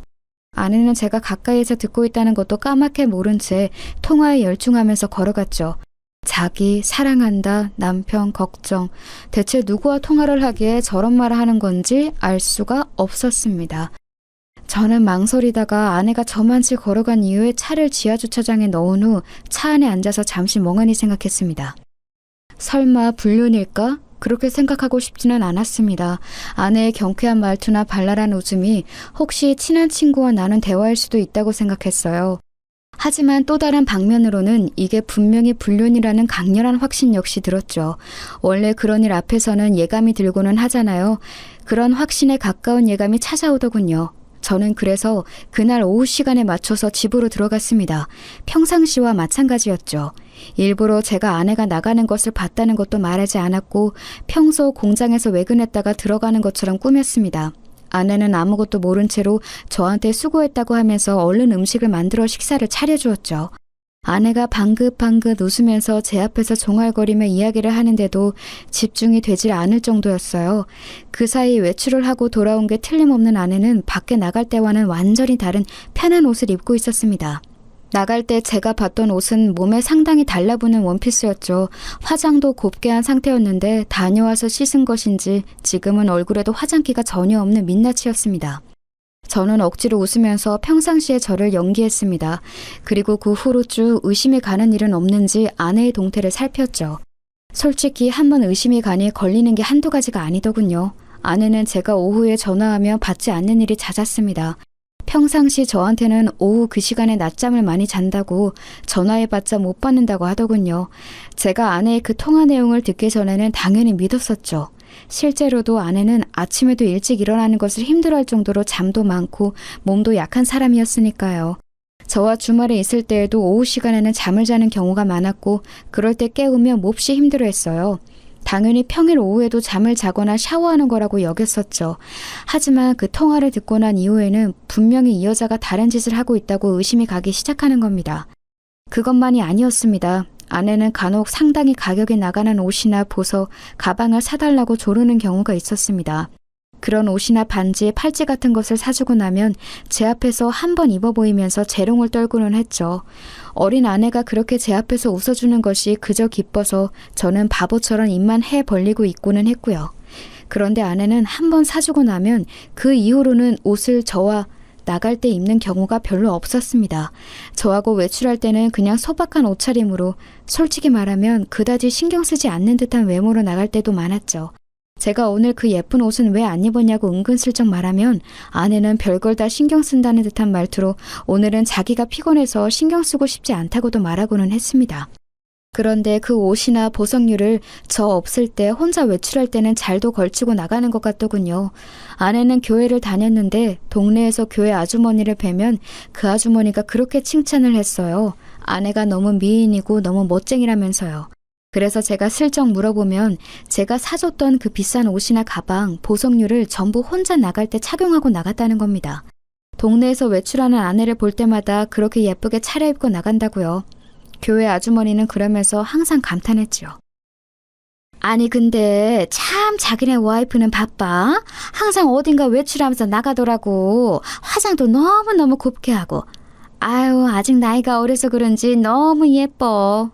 아내는 제가 가까이에서 듣고 있다는 것도 까맣게 모른 채 통화에 열중하면서 걸어갔죠. 자기, 사랑한다, 남편, 걱정. 대체 누구와 통화를 하기에 저런 말을 하는 건지 알 수가 없었습니다. 저는 망설이다가 아내가 저만치 걸어간 이후에 차를 지하주차장에 넣은 후 차 안에 앉아서 잠시 멍하니 생각했습니다. 설마 불륜일까? 그렇게 생각하고 싶지는 않았습니다. 아내의 경쾌한 말투나 발랄한 웃음이 혹시 친한 친구와 나눈 대화일 수도 있다고 생각했어요. 하지만 또 다른 방면으로는 이게 분명히 불륜이라는 강렬한 확신 역시 들었죠. 원래 그런 일 앞에서는 예감이 들고는 하잖아요. 그런 확신에 가까운 예감이 찾아오더군요. 저는 그래서 그날 오후 시간에 맞춰서 집으로 들어갔습니다. 평상시와 마찬가지였죠. 일부러 제가 아내가 나가는 것을 봤다는 것도 말하지 않았고 평소 공장에서 외근했다가 들어가는 것처럼 꾸몄습니다. 아내는 아무것도 모른 채로 저한테 수고했다고 하면서 얼른 음식을 만들어 식사를 차려주었죠. 아내가 방긋방긋 웃으면서 제 앞에서 종알거리며 이야기를 하는데도 집중이 되질 않을 정도였어요. 그 사이 외출을 하고 돌아온 게 틀림없는 아내는 밖에 나갈 때와는 완전히 다른 편한 옷을 입고 있었습니다. 나갈 때 제가 봤던 옷은 몸에 상당히 달라붙는 원피스였죠. 화장도 곱게 한 상태였는데 다녀와서 씻은 것인지 지금은 얼굴에도 화장기가 전혀 없는 민낯이었습니다. 저는 억지로 웃으면서 평상시에 저를 연기했습니다. 그리고 그 후로 쭉 의심이 가는 일은 없는지 아내의 동태를 살폈죠. 솔직히 한번 의심이 가니 걸리는 게 한두 가지가 아니더군요. 아내는 제가 오후에 전화하며 받지 않는 일이 잦았습니다. 평상시 저한테는 오후 그 시간에 낮잠을 많이 잔다고 전화해봤자 못 받는다고 하더군요. 제가 아내의 그 통화 내용을 듣기 전에는 당연히 믿었었죠. 실제로도 아내는 아침에도 일찍 일어나는 것을 힘들어할 정도로 잠도 많고 몸도 약한 사람이었으니까요. 저와 주말에 있을 때에도 오후 시간에는 잠을 자는 경우가 많았고 그럴 때 깨우며 몹시 힘들어했어요. 당연히 평일 오후에도 잠을 자거나 샤워하는 거라고 여겼었죠. 하지만 그 통화를 듣고 난 이후에는 분명히 이 여자가 다른 짓을 하고 있다고 의심이 가기 시작하는 겁니다. 그것만이 아니었습니다. 아내는 간혹 상당히 가격이 나가는 옷이나 보석, 가방을 사달라고 조르는 경우가 있었습니다. 그런 옷이나 반지, 팔찌 같은 것을 사주고 나면 제 앞에서 한 번 입어 보이면서 재롱을 떨고는 했죠. 어린 아내가 그렇게 제 앞에서 웃어주는 것이 그저 기뻐서 저는 바보처럼 입만 해 벌리고 있고는 했고요. 그런데 아내는 한 번 사주고 나면 그 이후로는 옷을 저와 나갈 때 입는 경우가 별로 없었습니다. 저하고 외출할 때는 그냥 소박한 옷차림으로 솔직히 말하면 그다지 신경 쓰지 않는 듯한 외모로 나갈 때도 많았죠. 제가 오늘 그 예쁜 옷은 왜 안 입었냐고 은근슬쩍 말하면 아내는 별걸 다 신경 쓴다는 듯한 말투로 오늘은 자기가 피곤해서 신경 쓰고 싶지 않다고도 말하고는 했습니다. 그런데 그 옷이나 보석류를 저 없을 때 혼자 외출할 때는 잘도 걸치고 나가는 것 같더군요. 아내는 교회를 다녔는데 동네에서 교회 아주머니를 뵈면 그 아주머니가 그렇게 칭찬을 했어요. 아내가 너무 미인이고 너무 멋쟁이라면서요. 그래서 제가 슬쩍 물어보면 제가 사줬던 그 비싼 옷이나 가방, 보석류를 전부 혼자 나갈 때 착용하고 나갔다는 겁니다. 동네에서 외출하는 아내를 볼 때마다 그렇게 예쁘게 차려입고 나간다고요. 교회 아주머니는 그러면서 항상 감탄했죠. 아니 근데 참 자기네 와이프는 바빠. 항상 어딘가 외출하면서 나가더라고. 화장도 너무너무 곱게 하고. 아유 아직 나이가 어려서 그런지 너무 예뻐.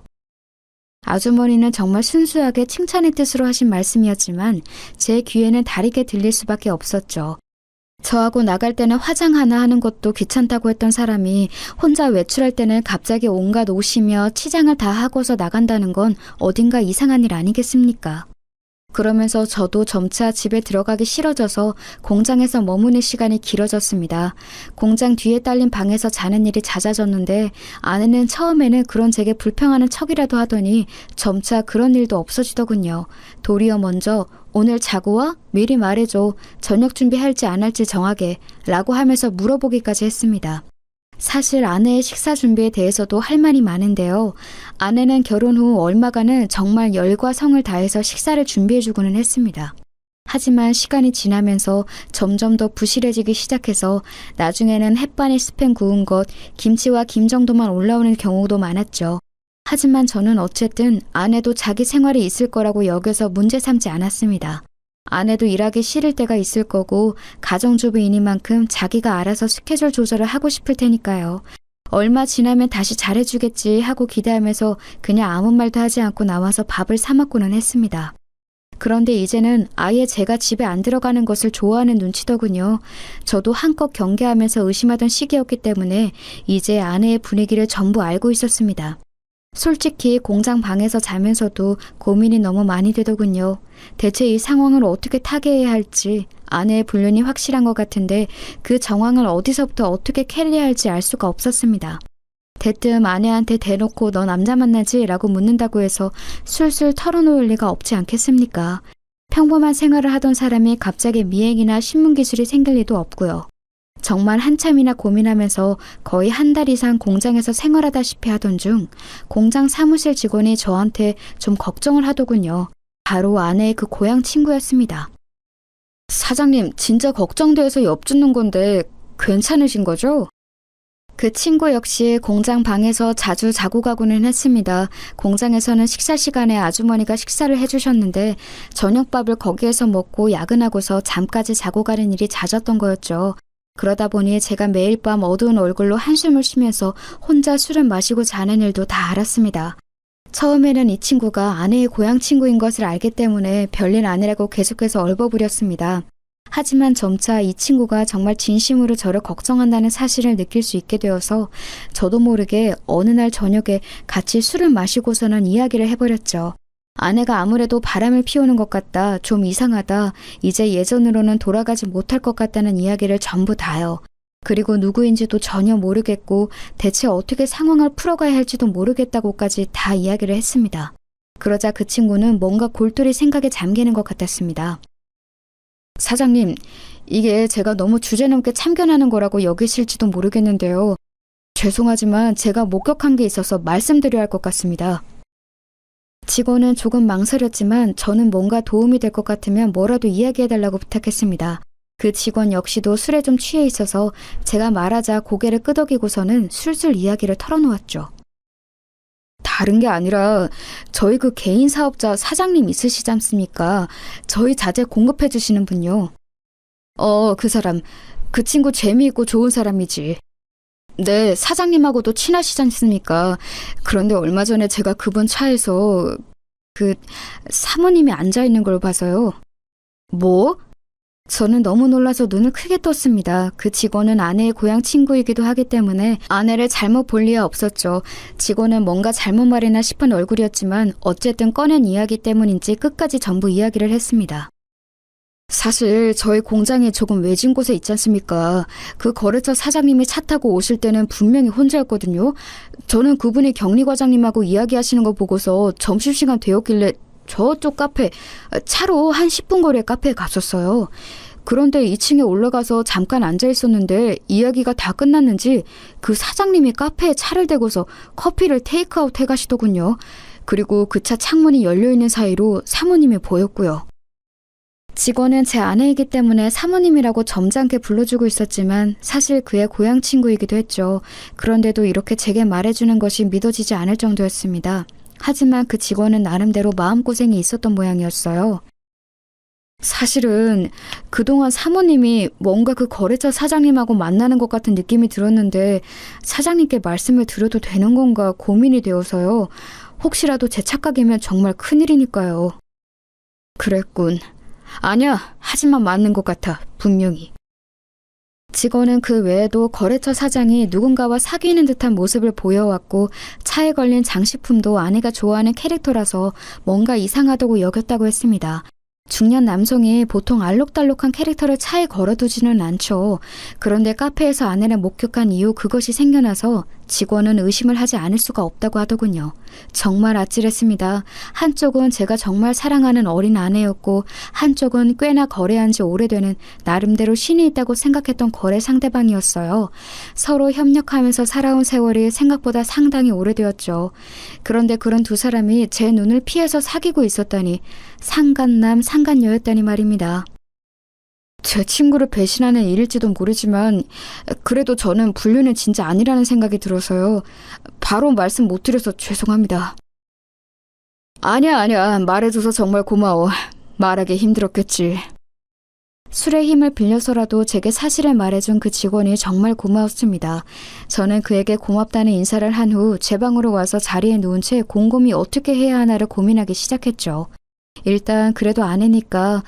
아주머니는 정말 순수하게 칭찬의 뜻으로 하신 말씀이었지만 제 귀에는 다르게 들릴 수밖에 없었죠. 저하고 나갈 때는 화장 하나 하는 것도 귀찮다고 했던 사람이 혼자 외출할 때는 갑자기 온갖 옷이며 치장을 다 하고서 나간다는 건 어딘가 이상한 일 아니겠습니까? 그러면서 저도 점차 집에 들어가기 싫어져서 공장에서 머무는 시간이 길어졌습니다. 공장 뒤에 딸린 방에서 자는 일이 잦아졌는데 아내는 처음에는 그런 제게 불평하는 척이라도 하더니 점차 그런 일도 없어지더군요. 도리어 먼저 오늘 자고 와? 미리 말해줘. 저녁 준비할지 안 할지 정하게 라고 하면서 물어보기까지 했습니다. 사실 아내의 식사 준비에 대해서도 할 말이 많은데요. 아내는 결혼 후 얼마간은 정말 열과 성을 다해서 식사를 준비해주고는 했습니다. 하지만 시간이 지나면서 점점 더 부실해지기 시작해서 나중에는 햇반에 스팸 구운 것, 김치와 김 정도만 올라오는 경우도 많았죠. 하지만 저는 어쨌든 아내도 자기 생활이 있을 거라고 여겨서 문제 삼지 않았습니다. 아내도 일하기 싫을 때가 있을 거고 가정주부이니만큼 자기가 알아서 스케줄 조절을 하고 싶을 테니까요. 얼마 지나면 다시 잘해주겠지 하고 기대하면서 그냥 아무 말도 하지 않고 나와서 밥을 사 먹고는 했습니다. 그런데 이제는 아예 제가 집에 안 들어가는 것을 좋아하는 눈치더군요. 저도 한껏 경계하면서 의심하던 시기였기 때문에 이제 아내의 분위기를 전부 알고 있었습니다. 솔직히 공장 방에서 자면서도 고민이 너무 많이 되더군요. 대체 이 상황을 어떻게 타개해야 할지 아내의 불륜이 확실한 것 같은데 그 정황을 어디서부터 어떻게 캐리해야 할지 알 수가 없었습니다. 대뜸 아내한테 대놓고 너 남자 만나지? 라고 묻는다고 해서 술술 털어놓을 리가 없지 않겠습니까? 평범한 생활을 하던 사람이 갑자기 미행이나 신문기술이 생길 리도 없고요. 정말 한참이나 고민하면서 거의 한 달 이상 공장에서 생활하다시피 하던 중 공장 사무실 직원이 저한테 좀 걱정을 하더군요. 바로 아내의 그 고향 친구였습니다. 사장님, 진짜 걱정돼서 엿듣는 건데 괜찮으신 거죠? 그 친구 역시 공장 방에서 자주 자고 가고는 했습니다. 공장에서는 식사 시간에 아주머니가 식사를 해주셨는데 저녁밥을 거기에서 먹고 야근하고서 잠까지 자고 가는 일이 잦았던 거였죠. 그러다 보니 제가 매일 밤 어두운 얼굴로 한숨을 쉬면서 혼자 술을 마시고 자는 일도 다 알았습니다. 처음에는 이 친구가 아내의 고향 친구인 것을 알기 때문에 별일 아니라고 계속해서 얼버무렸습니다. 하지만 점차 이 친구가 정말 진심으로 저를 걱정한다는 사실을 느낄 수 있게 되어서 저도 모르게 어느 날 저녁에 같이 술을 마시고서는 이야기를 해버렸죠. 아내가 아무래도 바람을 피우는 것 같다, 좀 이상하다, 이제 예전으로는 돌아가지 못할 것 같다는 이야기를 전부 다요. 그리고 누구인지도 전혀 모르겠고 대체 어떻게 상황을 풀어가야 할지도 모르겠다고까지 다 이야기를 했습니다. 그러자 그 친구는 뭔가 골똘히 생각에 잠기는 것 같았습니다. 사장님, 이게 제가 너무 주제넘게 참견하는 거라고 여기실지도 모르겠는데요. 죄송하지만 제가 목격한 게 있어서 말씀드려야 할 것 같습니다. 직원은 조금 망설였지만 저는 뭔가 도움이 될 것 같으면 뭐라도 이야기해달라고 부탁했습니다. 그 직원 역시도 술에 좀 취해 있어서 제가 말하자 고개를 끄덕이고서는 술술 이야기를 털어놓았죠. 다른 게 아니라 저희 그 개인 사업자 사장님 있으시지 않습니까? 저희 자재 공급해 주시는 분요. 그 사람, 그 친구 재미있고 좋은 사람이지. 네, 사장님하고도 친하시지 않습니까? 그런데 얼마 전에 제가 그분 차에서 사모님이 앉아있는 걸 봐서요. 뭐? 저는 너무 놀라서 눈을 크게 떴습니다. 그 직원은 아내의 고향 친구이기도 하기 때문에 아내를 잘못 볼 리가 없었죠. 직원은 뭔가 잘못 말이나 싶은 얼굴이었지만 어쨌든 꺼낸 이야기 때문인지 끝까지 전부 이야기를 했습니다. 사실 저희 공장이 조금 외진 곳에 있지 않습니까? 그 거래처 사장님이 차 타고 오실 때는 분명히 혼자였거든요. 저는 그분이 격리과장님하고 이야기하시는 거 보고서 점심시간 되었길래 저쪽 카페, 차로 한 10분 거리의 카페에 갔었어요. 그런데 2층에 올라가서 잠깐 앉아 있었는데 이야기가 다 끝났는지 그 사장님이 카페에 차를 대고서 커피를 테이크아웃 해가시더군요. 그리고 그 차 창문이 열려있는 사이로 사모님이 보였고요. 직원은 제 아내이기 때문에 사모님이라고 점잖게 불러주고 있었지만 사실 그의 고향 친구이기도 했죠. 그런데도 이렇게 제게 말해주는 것이 믿어지지 않을 정도였습니다. 하지만 그 직원은 나름대로 마음고생이 있었던 모양이었어요. 사실은 그동안 사모님이 뭔가 그 거래처 사장님하고 만나는 것 같은 느낌이 들었는데 사장님께 말씀을 드려도 되는 건가 고민이 되어서요. 혹시라도 제 착각이면 정말 큰일이니까요. 그랬군. 아니야, 하지만 맞는 것 같아, 분명히. 직원은 그 외에도 거래처 사장이 누군가와 사귀는 듯한 모습을 보여왔고 차에 걸린 장식품도 아내가 좋아하는 캐릭터라서 뭔가 이상하다고 여겼다고 했습니다. 중년 남성이 보통 알록달록한 캐릭터를 차에 걸어두지는 않죠. 그런데 카페에서 아내를 목격한 이후 그것이 생겨나서 직원은 의심을 하지 않을 수가 없다고 하더군요. 정말 아찔했습니다. 한쪽은 제가 정말 사랑하는 어린 아내였고 한쪽은 꽤나 거래한 지 오래되는 나름대로 신이 있다고 생각했던 거래 상대방이었어요. 서로 협력하면서 살아온 세월이 생각보다 상당히 오래되었죠. 그런데 그런 두 사람이 제 눈을 피해서 사귀고 있었다니 상간남 상간녀였다니 말입니다. 제 친구를 배신하는 일일지도 모르지만 그래도 저는 불륜은 진짜 아니라는 생각이 들어서요. 바로 말씀 못 드려서 죄송합니다. 아니야. 말해줘서 정말 고마워. 말하기 힘들었겠지. 술의 힘을 빌려서라도 제게 사실을 말해준 그 직원이 정말 고마웠습니다. 저는 그에게 고맙다는 인사를 한 후 제 방으로 와서 자리에 누운 채 곰곰이 어떻게 해야 하나를 고민하기 시작했죠. 일단 그래도 아내니까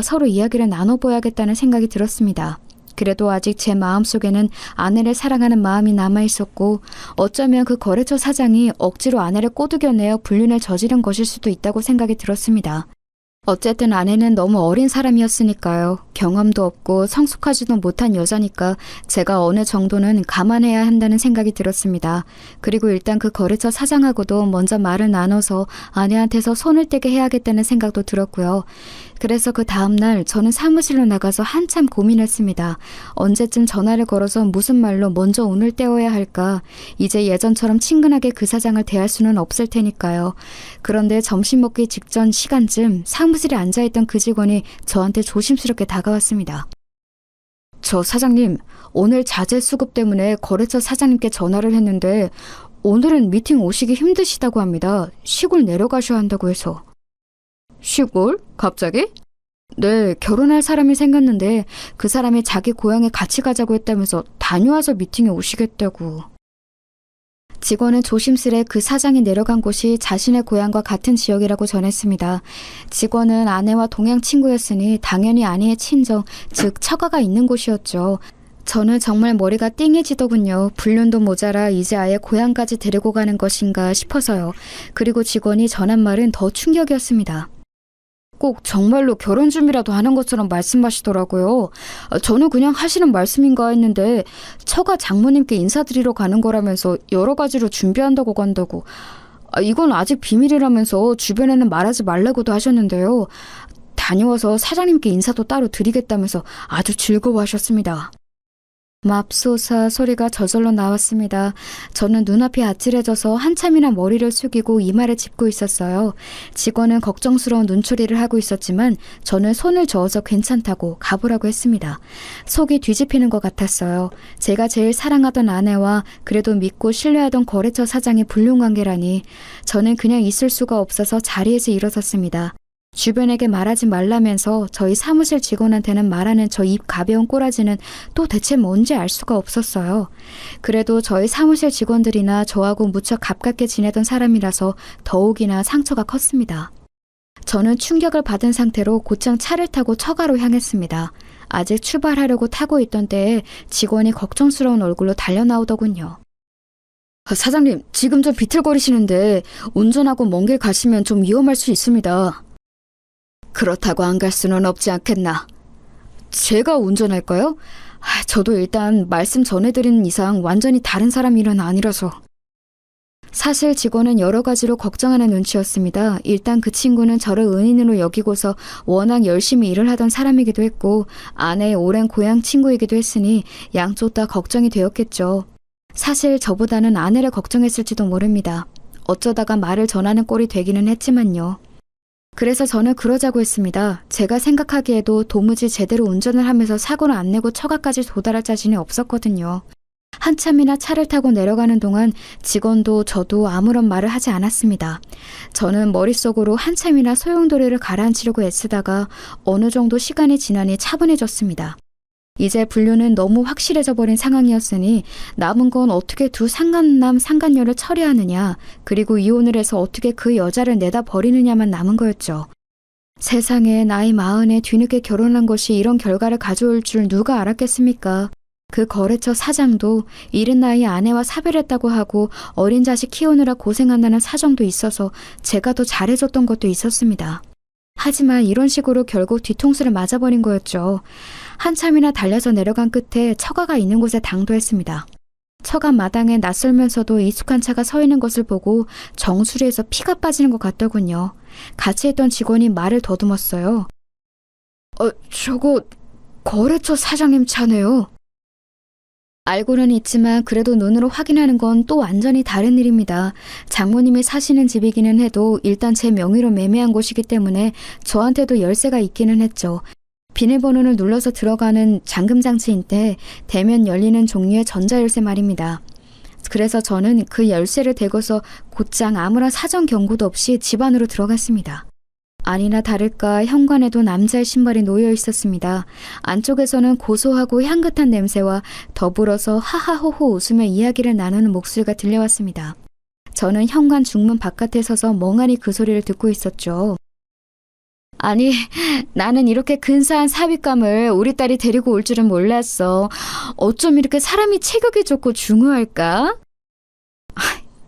서로 이야기를 나눠봐야겠다는 생각이 들었습니다. 그래도 아직 제 마음속에는 아내를 사랑하는 마음이 남아있었고 어쩌면 그 거래처 사장이 억지로 아내를 꼬드겨내어 불륜을 저지른 것일 수도 있다고 생각이 들었습니다. 어쨌든 아내는 너무 어린 사람이었으니까요. 경험도 없고 성숙하지도 못한 여자니까 제가 어느 정도는 감안해야 한다는 생각이 들었습니다. 그리고 일단 그 거래처 사장하고도 먼저 말을 나눠서 아내한테서 손을 떼게 해야겠다는 생각도 들었고요. 그래서 그 다음날 저는 사무실로 나가서 한참 고민했습니다. 언제쯤 전화를 걸어서 무슨 말로 먼저 운을 떼어야 할까? 이제 예전처럼 친근하게 그 사장을 대할 수는 없을 테니까요. 그런데 점심 먹기 직전 시간쯤 사무실에 앉아있던 그 직원이 저한테 조심스럽게 다가왔습니다. 저 사장님, 오늘 자재 수급 때문에 거래처 사장님께 전화를 했는데 오늘은 미팅 오시기 힘드시다고 합니다. 시골 내려가셔야 한다고 해서. 시골? 갑자기? 네, 결혼할 사람이 생겼는데 그 사람이 자기 고향에 같이 가자고 했다면서 다녀와서 미팅에 오시겠다고. 직원은 조심스레 그 사장이 내려간 곳이 자신의 고향과 같은 지역이라고 전했습니다. 직원은 아내와 동양 친구였으니 당연히 아내의 친정, 즉 처가가 있는 곳이었죠. 저는 정말 머리가 띵해지더군요. 불륜도 모자라 이제 아예 고향까지 데리고 가는 것인가 싶어서요. 그리고 직원이 전한 말은 더 충격이었습니다. 꼭 정말로 결혼 준비라도 하는 것처럼 말씀하시더라고요. 저는 그냥 하시는 말씀인가 했는데 처가 장모님께 인사드리러 가는 거라면서 여러 가지로 준비한다고 간다고. 이건 아직 비밀이라면서 주변에는 말하지 말라고도 하셨는데요. 다녀와서 사장님께 인사도 따로 드리겠다면서 아주 즐거워하셨습니다. 맙소사 소리가 저절로 나왔습니다. 저는 눈앞이 아찔해져서 한참이나 머리를 숙이고 이마를 짚고 있었어요. 직원은 걱정스러운 눈초리를 하고 있었지만 저는 손을 저어서 괜찮다고 가보라고 했습니다. 속이 뒤집히는 것 같았어요. 제가 제일 사랑하던 아내와 그래도 믿고 신뢰하던 거래처 사장이 불륜관계라니. 저는 그냥 있을 수가 없어서 자리에서 일어섰습니다. 주변에게 말하지 말라면서 저희 사무실 직원한테는 말하는 저 입 가벼운 꼬라지는 또 대체 뭔지 알 수가 없었어요. 그래도 저희 사무실 직원들이나 저하고 무척 가깝게 지내던 사람이라서 더욱이나 상처가 컸습니다. 저는 충격을 받은 상태로 곧장 차를 타고 처가로 향했습니다. 아직 출발하려고 타고 있던 때에 직원이 걱정스러운 얼굴로 달려나오더군요. 사장님, 지금 좀 비틀거리시는데 운전하고 먼 길 가시면 좀 위험할 수 있습니다. 그렇다고 안 갈 수는 없지 않겠나. 제가 운전할까요? 저도 일단 말씀 전해드린 이상 완전히 다른 사람 일은 아니라서. 사실 직원은 여러 가지로 걱정하는 눈치였습니다. 일단 그 친구는 저를 은인으로 여기고서 워낙 열심히 일을 하던 사람이기도 했고 아내의 오랜 고향 친구이기도 했으니 양쪽 다 걱정이 되었겠죠. 사실 저보다는 아내를 걱정했을지도 모릅니다. 어쩌다가 말을 전하는 꼴이 되기는 했지만요. 그래서 저는 그러자고 했습니다. 제가 생각하기에도 도무지 제대로 운전을 하면서 사고를 안 내고 처가까지 도달할 자신이 없었거든요. 한참이나 차를 타고 내려가는 동안 직원도 저도 아무런 말을 하지 않았습니다. 저는 머릿속으로 한참이나 소용돌이를 가라앉히려고 애쓰다가 어느 정도 시간이 지나니 차분해졌습니다. 이제 분류는 너무 확실해져 버린 상황이었으니 남은 건 어떻게 두 상간남 상간녀를 처리하느냐, 그리고 이혼을 해서 어떻게 그 여자를 내다 버리느냐만 남은 거였죠. 세상에 나이 40에 뒤늦게 결혼한 것이 이런 결과를 가져올 줄 누가 알았겠습니까? 그 거래처 사장도 이른 나이에 아내와 사별했다고 하고 어린 자식 키우느라 고생한다는 사정도 있어서 제가 더 잘해줬던 것도 있었습니다. 하지만 이런 식으로 결국 뒤통수를 맞아버린 거였죠. 한참이나 달려서 내려간 끝에 처가가 있는 곳에 당도했습니다. 처가 마당에 낯설면서도 익숙한 차가 서 있는 것을 보고 정수리에서 피가 빠지는 것 같더군요. 같이 있던 직원이 말을 더듬었어요. 저거 거래처 사장님 차네요. 알고는 있지만 그래도 눈으로 확인하는 건 또 완전히 다른 일입니다. 장모님이 사시는 집이기는 해도 일단 제 명의로 매매한 곳이기 때문에 저한테도 열쇠가 있기는 했죠. 비밀번호를 눌러서 들어가는 잠금장치인데 대면 열리는 종류의 전자열쇠 말입니다. 그래서 저는 그 열쇠를 대고서 곧장 아무런 사전 경고도 없이 집 안으로 들어갔습니다. 아니나 다를까 현관에도 남자의 신발이 놓여 있었습니다. 안쪽에서는 고소하고 향긋한 냄새와 더불어서 하하호호 웃으며 이야기를 나누는 목소리가 들려왔습니다. 저는 현관 중문 바깥에 서서 멍하니 그 소리를 듣고 있었죠. 아니, 나는 이렇게 근사한 삽입감을 우리 딸이 데리고 올 줄은 몰랐어. 어쩜 이렇게 사람이 체격이 좋고 중후할까?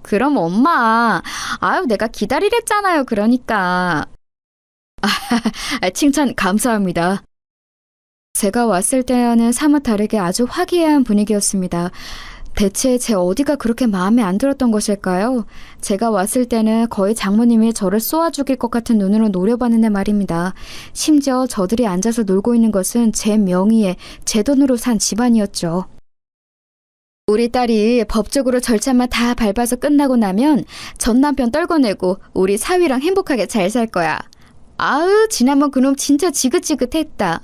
그럼 엄마, 내가 기다리랬잖아요, 그러니까. 칭찬 감사합니다. 제가 왔을 때와는 사뭇 다르게 아주 화기애애한 분위기였습니다. 대체 제 어디가 그렇게 마음에 안 들었던 것일까요? 제가 왔을 때는 거의 장모님이 저를 쏘아 죽일 것 같은 눈으로 노려봤는데 말입니다. 심지어 저들이 앉아서 놀고 있는 것은 제 명의에 제 돈으로 산 집안이었죠. 우리 딸이 법적으로 절차만 다 밟아서 끝나고 나면 전 남편 떨궈내고 우리 사위랑 행복하게 잘 살 거야. 지난번 그놈 진짜 지긋지긋했다.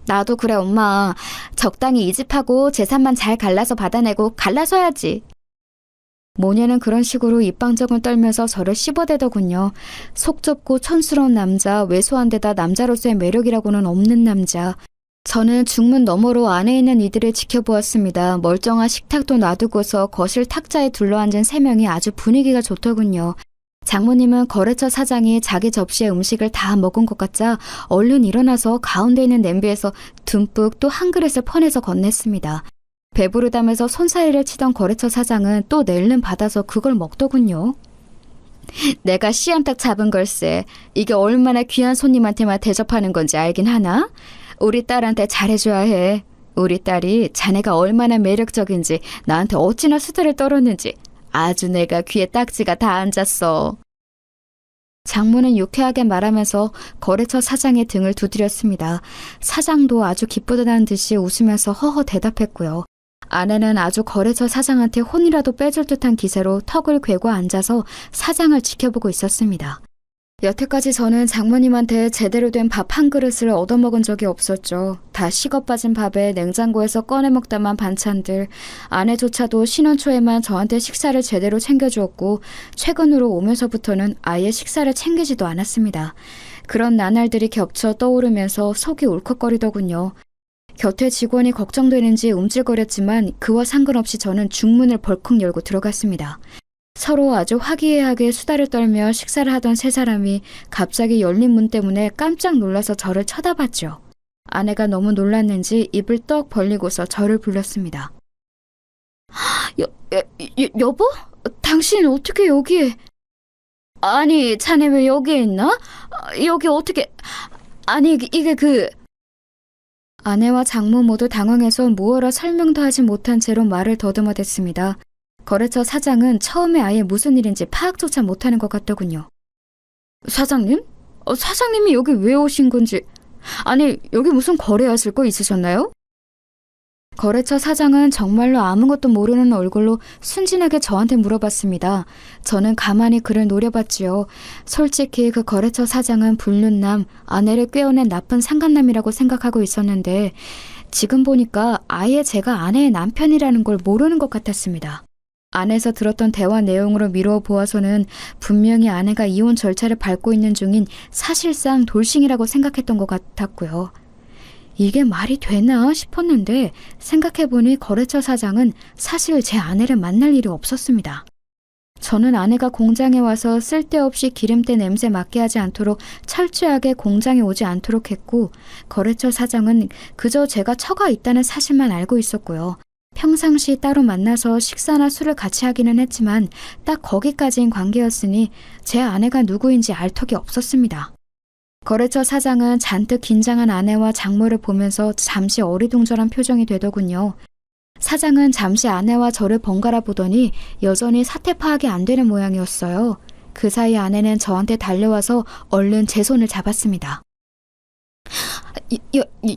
나도 그래, 엄마. 적당히 이집하고 재산만 잘 갈라서 받아내고 갈라서야지. 모녀는 그런 식으로 입방정을 떨면서 저를 씹어대더군요. 속 좁고 촌스러운 남자, 왜소한 데다 남자로서의 매력이라고는 없는 남자. 저는 중문 너머로 안에 있는 이들을 지켜보았습니다. 멀쩡한 식탁도 놔두고서 거실 탁자에 둘러앉은 세 명이 아주 분위기가 좋더군요. 장모님은 거래처 사장이 자기 접시에 음식을 다 먹은 것 같자 얼른 일어나서 가운데 있는 냄비에서 듬뿍 또 한 그릇을 퍼내서 건넸습니다. 배부르다면서 손사래를 치던 거래처 사장은 또 낼름 받아서 그걸 먹더군요. 내가 씨암탉 잡은 걸세. 이게 얼마나 귀한 손님한테만 대접하는 건지 알긴 하나? 우리 딸한테 잘해줘야 해. 우리 딸이 자네가 얼마나 매력적인지 나한테 어찌나 수다를 떨었는지 아주 내가 귀에 딱지가 다 앉았어. 장모는 유쾌하게 말하면서 거래처 사장의 등을 두드렸습니다. 사장도 아주 기쁘다는 듯이 웃으면서 허허 대답했고요. 아내는 아주 거래처 사장한테 혼이라도 빼줄 듯한 기세로 턱을 괴고 앉아서 사장을 지켜보고 있었습니다. 여태까지 저는 장모님한테 제대로 된 밥 한 그릇을 얻어먹은 적이 없었죠. 다 식어 빠진 밥에 냉장고에서 꺼내 먹다만 반찬들, 아내조차도 신혼 초에만 저한테 식사를 제대로 챙겨주었고 최근으로 오면서부터는 아예 식사를 챙기지도 않았습니다. 그런 나날들이 겹쳐 떠오르면서 속이 울컥거리더군요. 곁에 직원이 걱정되는지 움찔거렸지만 그와 상관없이 저는 중문을 벌컥 열고 들어갔습니다. 서로 아주 화기애애하게 수다를 떨며 식사를 하던 세 사람이 갑자기 열린 문 때문에 깜짝 놀라서 저를 쳐다봤죠. 아내가 너무 놀랐는지 입을 떡 벌리고서 저를 불렀습니다. 여보? 당신 어떻게 여기에? 아니, 자네 왜 여기에 있나? 여기 어떻게... 아니, 이게 아내와 장모 모두 당황해서 무어라 설명도 하지 못한 채로 말을 더듬어댔습니다. 거래처 사장은 처음에 아예 무슨 일인지 파악조차 못하는 것 같더군요. 사장님? 사장님이 여기 왜 오신 건지... 아니, 여기 무슨 거래하실 거 있으셨나요? 거래처 사장은 정말로 아무것도 모르는 얼굴로 순진하게 저한테 물어봤습니다. 저는 가만히 그를 노려봤지요. 솔직히 그 거래처 사장은 불륜남, 아내를 꿰어낸 나쁜 상간남이라고 생각하고 있었는데 지금 보니까 아예 제가 아내의 남편이라는 걸 모르는 것 같았습니다. 안에서 들었던 대화 내용으로 미루어 보아서는 분명히 아내가 이혼 절차를 밟고 있는 중인 사실상 돌싱이라고 생각했던 것 같았고요. 이게 말이 되나 싶었는데 생각해보니 거래처 사장은 사실 제 아내를 만날 일이 없었습니다. 저는 아내가 공장에 와서 쓸데없이 기름때 냄새 맡게 하지 않도록 철저하게 공장에 오지 않도록 했고 거래처 사장은 그저 제가 처가 있다는 사실만 알고 있었고요. 평상시 따로 만나서 식사나 술을 같이 하기는 했지만 딱 거기까지인 관계였으니 제 아내가 누구인지 알 턱이 없었습니다. 거래처 사장은 잔뜩 긴장한 아내와 장모를 보면서 잠시 어리둥절한 표정이 되더군요. 사장은 잠시 아내와 저를 번갈아 보더니 여전히 사태 파악이 안 되는 모양이었어요. 그 사이 아내는 저한테 달려와서 얼른 제 손을 잡았습니다.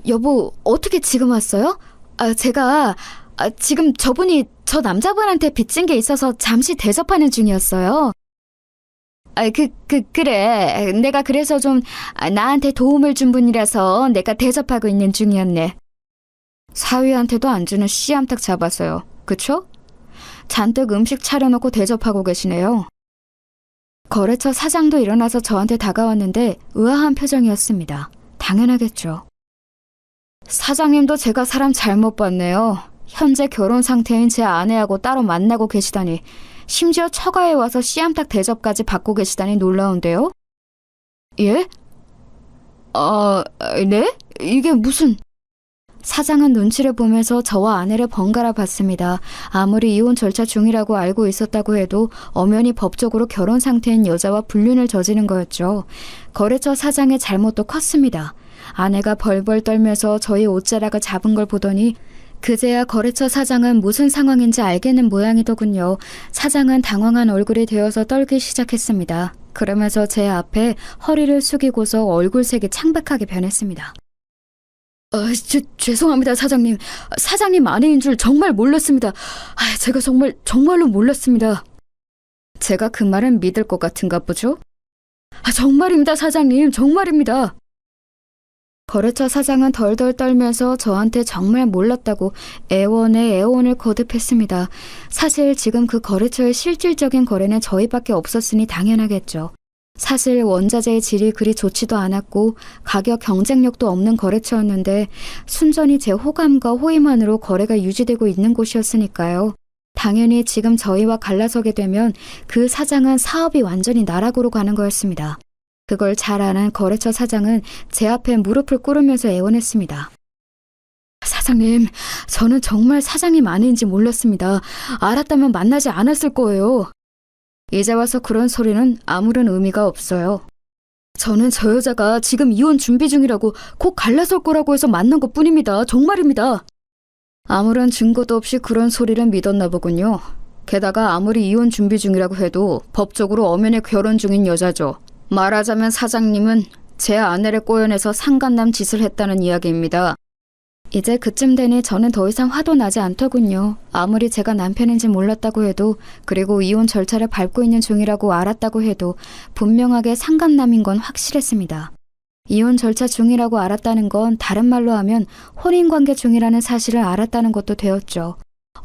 여보, 어떻게 지금 왔어요? 제가 지금 저분이 저 남자분한테 빚진 게 있어서 잠시 대접하는 중이었어요. 그래. 내가 그래서 좀 나한테 도움을 준 분이라서 내가 대접하고 있는 중이었네. 사위한테도 안 주는 씨암탉 잡았어요. 그쵸? 잔뜩 음식 차려놓고 대접하고 계시네요. 거래처 사장도 일어나서 저한테 다가왔는데 의아한 표정이었습니다. 당연하겠죠. 사장님도 제가 사람 잘못 봤네요. 현재 결혼 상태인 제 아내하고 따로 만나고 계시다니. 심지어 처가에 와서 씨암탉 대접까지 받고 계시다니 놀라운데요? 예? 네? 이게 무슨... 사장은 눈치를 보면서 저와 아내를 번갈아 봤습니다. 아무리 이혼 절차 중이라고 알고 있었다고 해도 엄연히 법적으로 결혼 상태인 여자와 불륜을 저지른 거였죠. 거래처 사장의 잘못도 컸습니다. 아내가 벌벌 떨면서 저희 옷자락을 잡은 걸 보더니 그제야 거래처 사장은 무슨 상황인지 알겠는 모양이더군요. 사장은 당황한 얼굴이 되어서 떨기 시작했습니다. 그러면서 제 앞에 허리를 숙이고서 얼굴색이 창백하게 변했습니다. 죄송합니다, 사장님. 사장님 아내인 줄 정말 몰랐습니다. 제가 정말로 몰랐습니다. 제가 그 말은 믿을 것 같은가 보죠? 정말입니다, 사장님. 정말입니다. 거래처 사장은 덜덜 떨면서 저한테 정말 몰랐다고 애원에 애원을 거듭했습니다. 사실 지금 그 거래처의 실질적인 거래는 저희밖에 없었으니 당연하겠죠. 사실 원자재의 질이 그리 좋지도 않았고 가격 경쟁력도 없는 거래처였는데 순전히 제 호감과 호의만으로 거래가 유지되고 있는 곳이었으니까요. 당연히 지금 저희와 갈라서게 되면 그 사장은 사업이 완전히 나락으로 가는 거였습니다. 그걸 잘 아는 거래처 사장은 제 앞에 무릎을 꿇으면서 애원했습니다. 사장님, 저는 정말 사장님 아내인지 몰랐습니다. 알았다면 만나지 않았을 거예요. 이제 와서 그런 소리는 아무런 의미가 없어요. 저는 저 여자가 지금 이혼 준비 중이라고 곧 갈라설 거라고 해서 만난 것 뿐입니다. 정말입니다. 아무런 증거도 없이 그런 소리를 믿었나 보군요. 게다가 아무리 이혼 준비 중이라고 해도 법적으로 엄연히 결혼 중인 여자죠. 말하자면 사장님은 제 아내를 꼬여내서 상간남 짓을 했다는 이야기입니다. 이제 그쯤 되니 저는 더 이상 화도 나지 않더군요. 아무리 제가 남편인지 몰랐다고 해도, 그리고 이혼 절차를 밟고 있는 중이라고 알았다고 해도 분명하게 상간남인 건 확실했습니다. 이혼 절차 중이라고 알았다는 건 다른 말로 하면 혼인관계 중이라는 사실을 알았다는 것도 되었죠.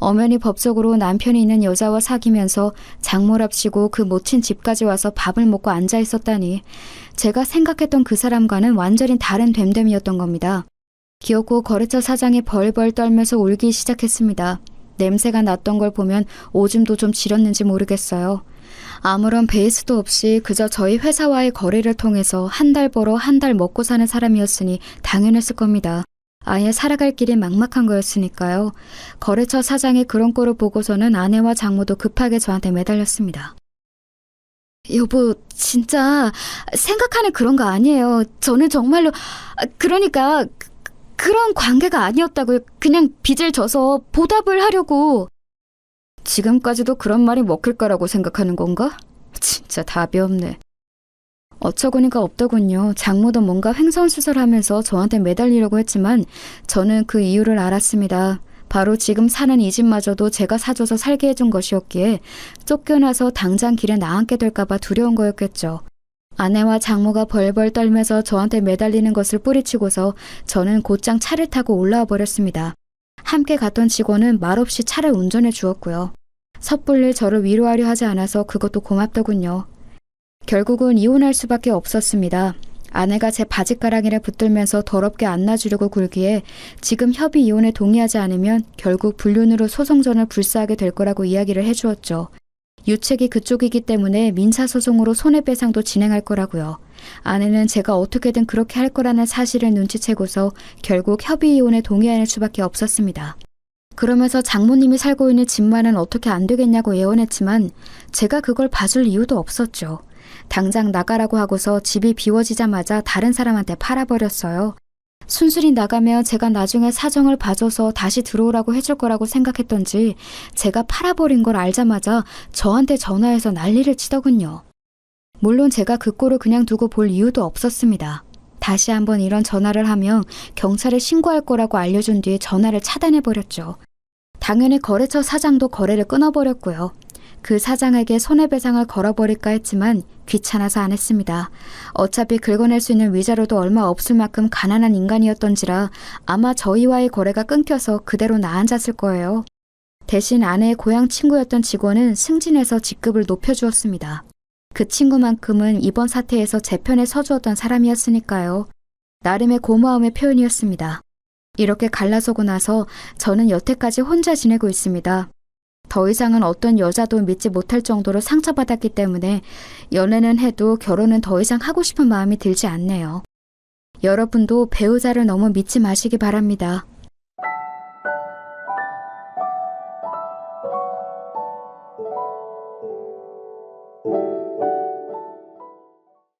엄연히 법적으로 남편이 있는 여자와 사귀면서 장모랍시고 그 모친 집까지 와서 밥을 먹고 앉아 있었다니, 제가 생각했던 그 사람과는 완전히 다른 됨됨이었던 겁니다. 기어코 거래처 사장이 벌벌 떨면서 울기 시작했습니다. 냄새가 났던 걸 보면 오줌도 좀 지렸는지 모르겠어요. 아무런 베이스도 없이 그저 저희 회사와의 거래를 통해서 한 달 벌어 한 달 먹고 사는 사람이었으니 당연했을 겁니다. 아예 살아갈 길이 막막한 거였으니까요. 거래처 사장이 그런 꼴을 보고서는 아내와 장모도 급하게 저한테 매달렸습니다. 여보, 진짜 생각하는 그런 거 아니에요. 저는 정말로, 그러니까 그런 관계가 아니었다고요. 그냥 빚을 져서 보답을 하려고. 지금까지도 그런 말이 먹힐 거라고 생각하는 건가? 진짜 답이 없네. 어처구니가 없더군요. 장모도 뭔가 횡설수설하면서 저한테 매달리려고 했지만 저는 그 이유를 알았습니다. 바로 지금 사는 이 집마저도 제가 사줘서 살게 해준 것이었기에 쫓겨나서 당장 길에 나앉게 될까봐 두려운 거였겠죠. 아내와 장모가 벌벌 떨면서 저한테 매달리는 것을 뿌리치고서 저는 곧장 차를 타고 올라와 버렸습니다. 함께 갔던 직원은 말없이 차를 운전해 주었고요. 섣불리 저를 위로하려 하지 않아서 그것도 고맙더군요. 결국은 이혼할 수밖에 없었습니다. 아내가 제 바지가랑이를 붙들면서 더럽게 안놔주려고 굴기에 지금 협의 이혼에 동의하지 않으면 결국 불륜으로 소송전을 불사하게 될 거라고 이야기를 해주었죠. 유책이 그쪽이기 때문에 민사소송으로 손해배상도 진행할 거라고요. 아내는 제가 어떻게든 그렇게 할 거라는 사실을 눈치채고서 결국 협의 이혼에 동의할 수밖에 없었습니다. 그러면서 장모님이 살고 있는 집만은 어떻게 안 되겠냐고 애원했지만 제가 그걸 봐줄 이유도 없었죠. 당장 나가라고 하고서 집이 비워지자마자 다른 사람한테 팔아버렸어요. 순순히 나가면 제가 나중에 사정을 봐줘서 다시 들어오라고 해줄 거라고 생각했던지 제가 팔아버린 걸 알자마자 저한테 전화해서 난리를 치더군요. 물론 제가 그 꼴을 그냥 두고 볼 이유도 없었습니다. 다시 한번 이런 전화를 하면 경찰에 신고할 거라고 알려준 뒤에 전화를 차단해버렸죠. 당연히 거래처 사장도 거래를 끊어버렸고요. 그 사장에게 손해배상을 걸어버릴까 했지만 귀찮아서 안 했습니다. 어차피 긁어낼 수 있는 위자료도 얼마 없을 만큼 가난한 인간이었던지라 아마 저희와의 거래가 끊겨서 그대로 나앉았을 거예요. 대신 아내의 고향 친구였던 직원은 승진해서 직급을 높여주었습니다. 그 친구만큼은 이번 사태에서 제 편에 서주었던 사람이었으니까요. 나름의 고마움의 표현이었습니다. 이렇게 갈라서고 나서 저는 여태까지 혼자 지내고 있습니다. 더 이상은 어떤 여자도 믿지 못할 정도로 상처받았기 때문에 연애는 해도 결혼은 더 이상 하고 싶은 마음이 들지 않네요. 여러분도 배우자를 너무 믿지 마시기 바랍니다.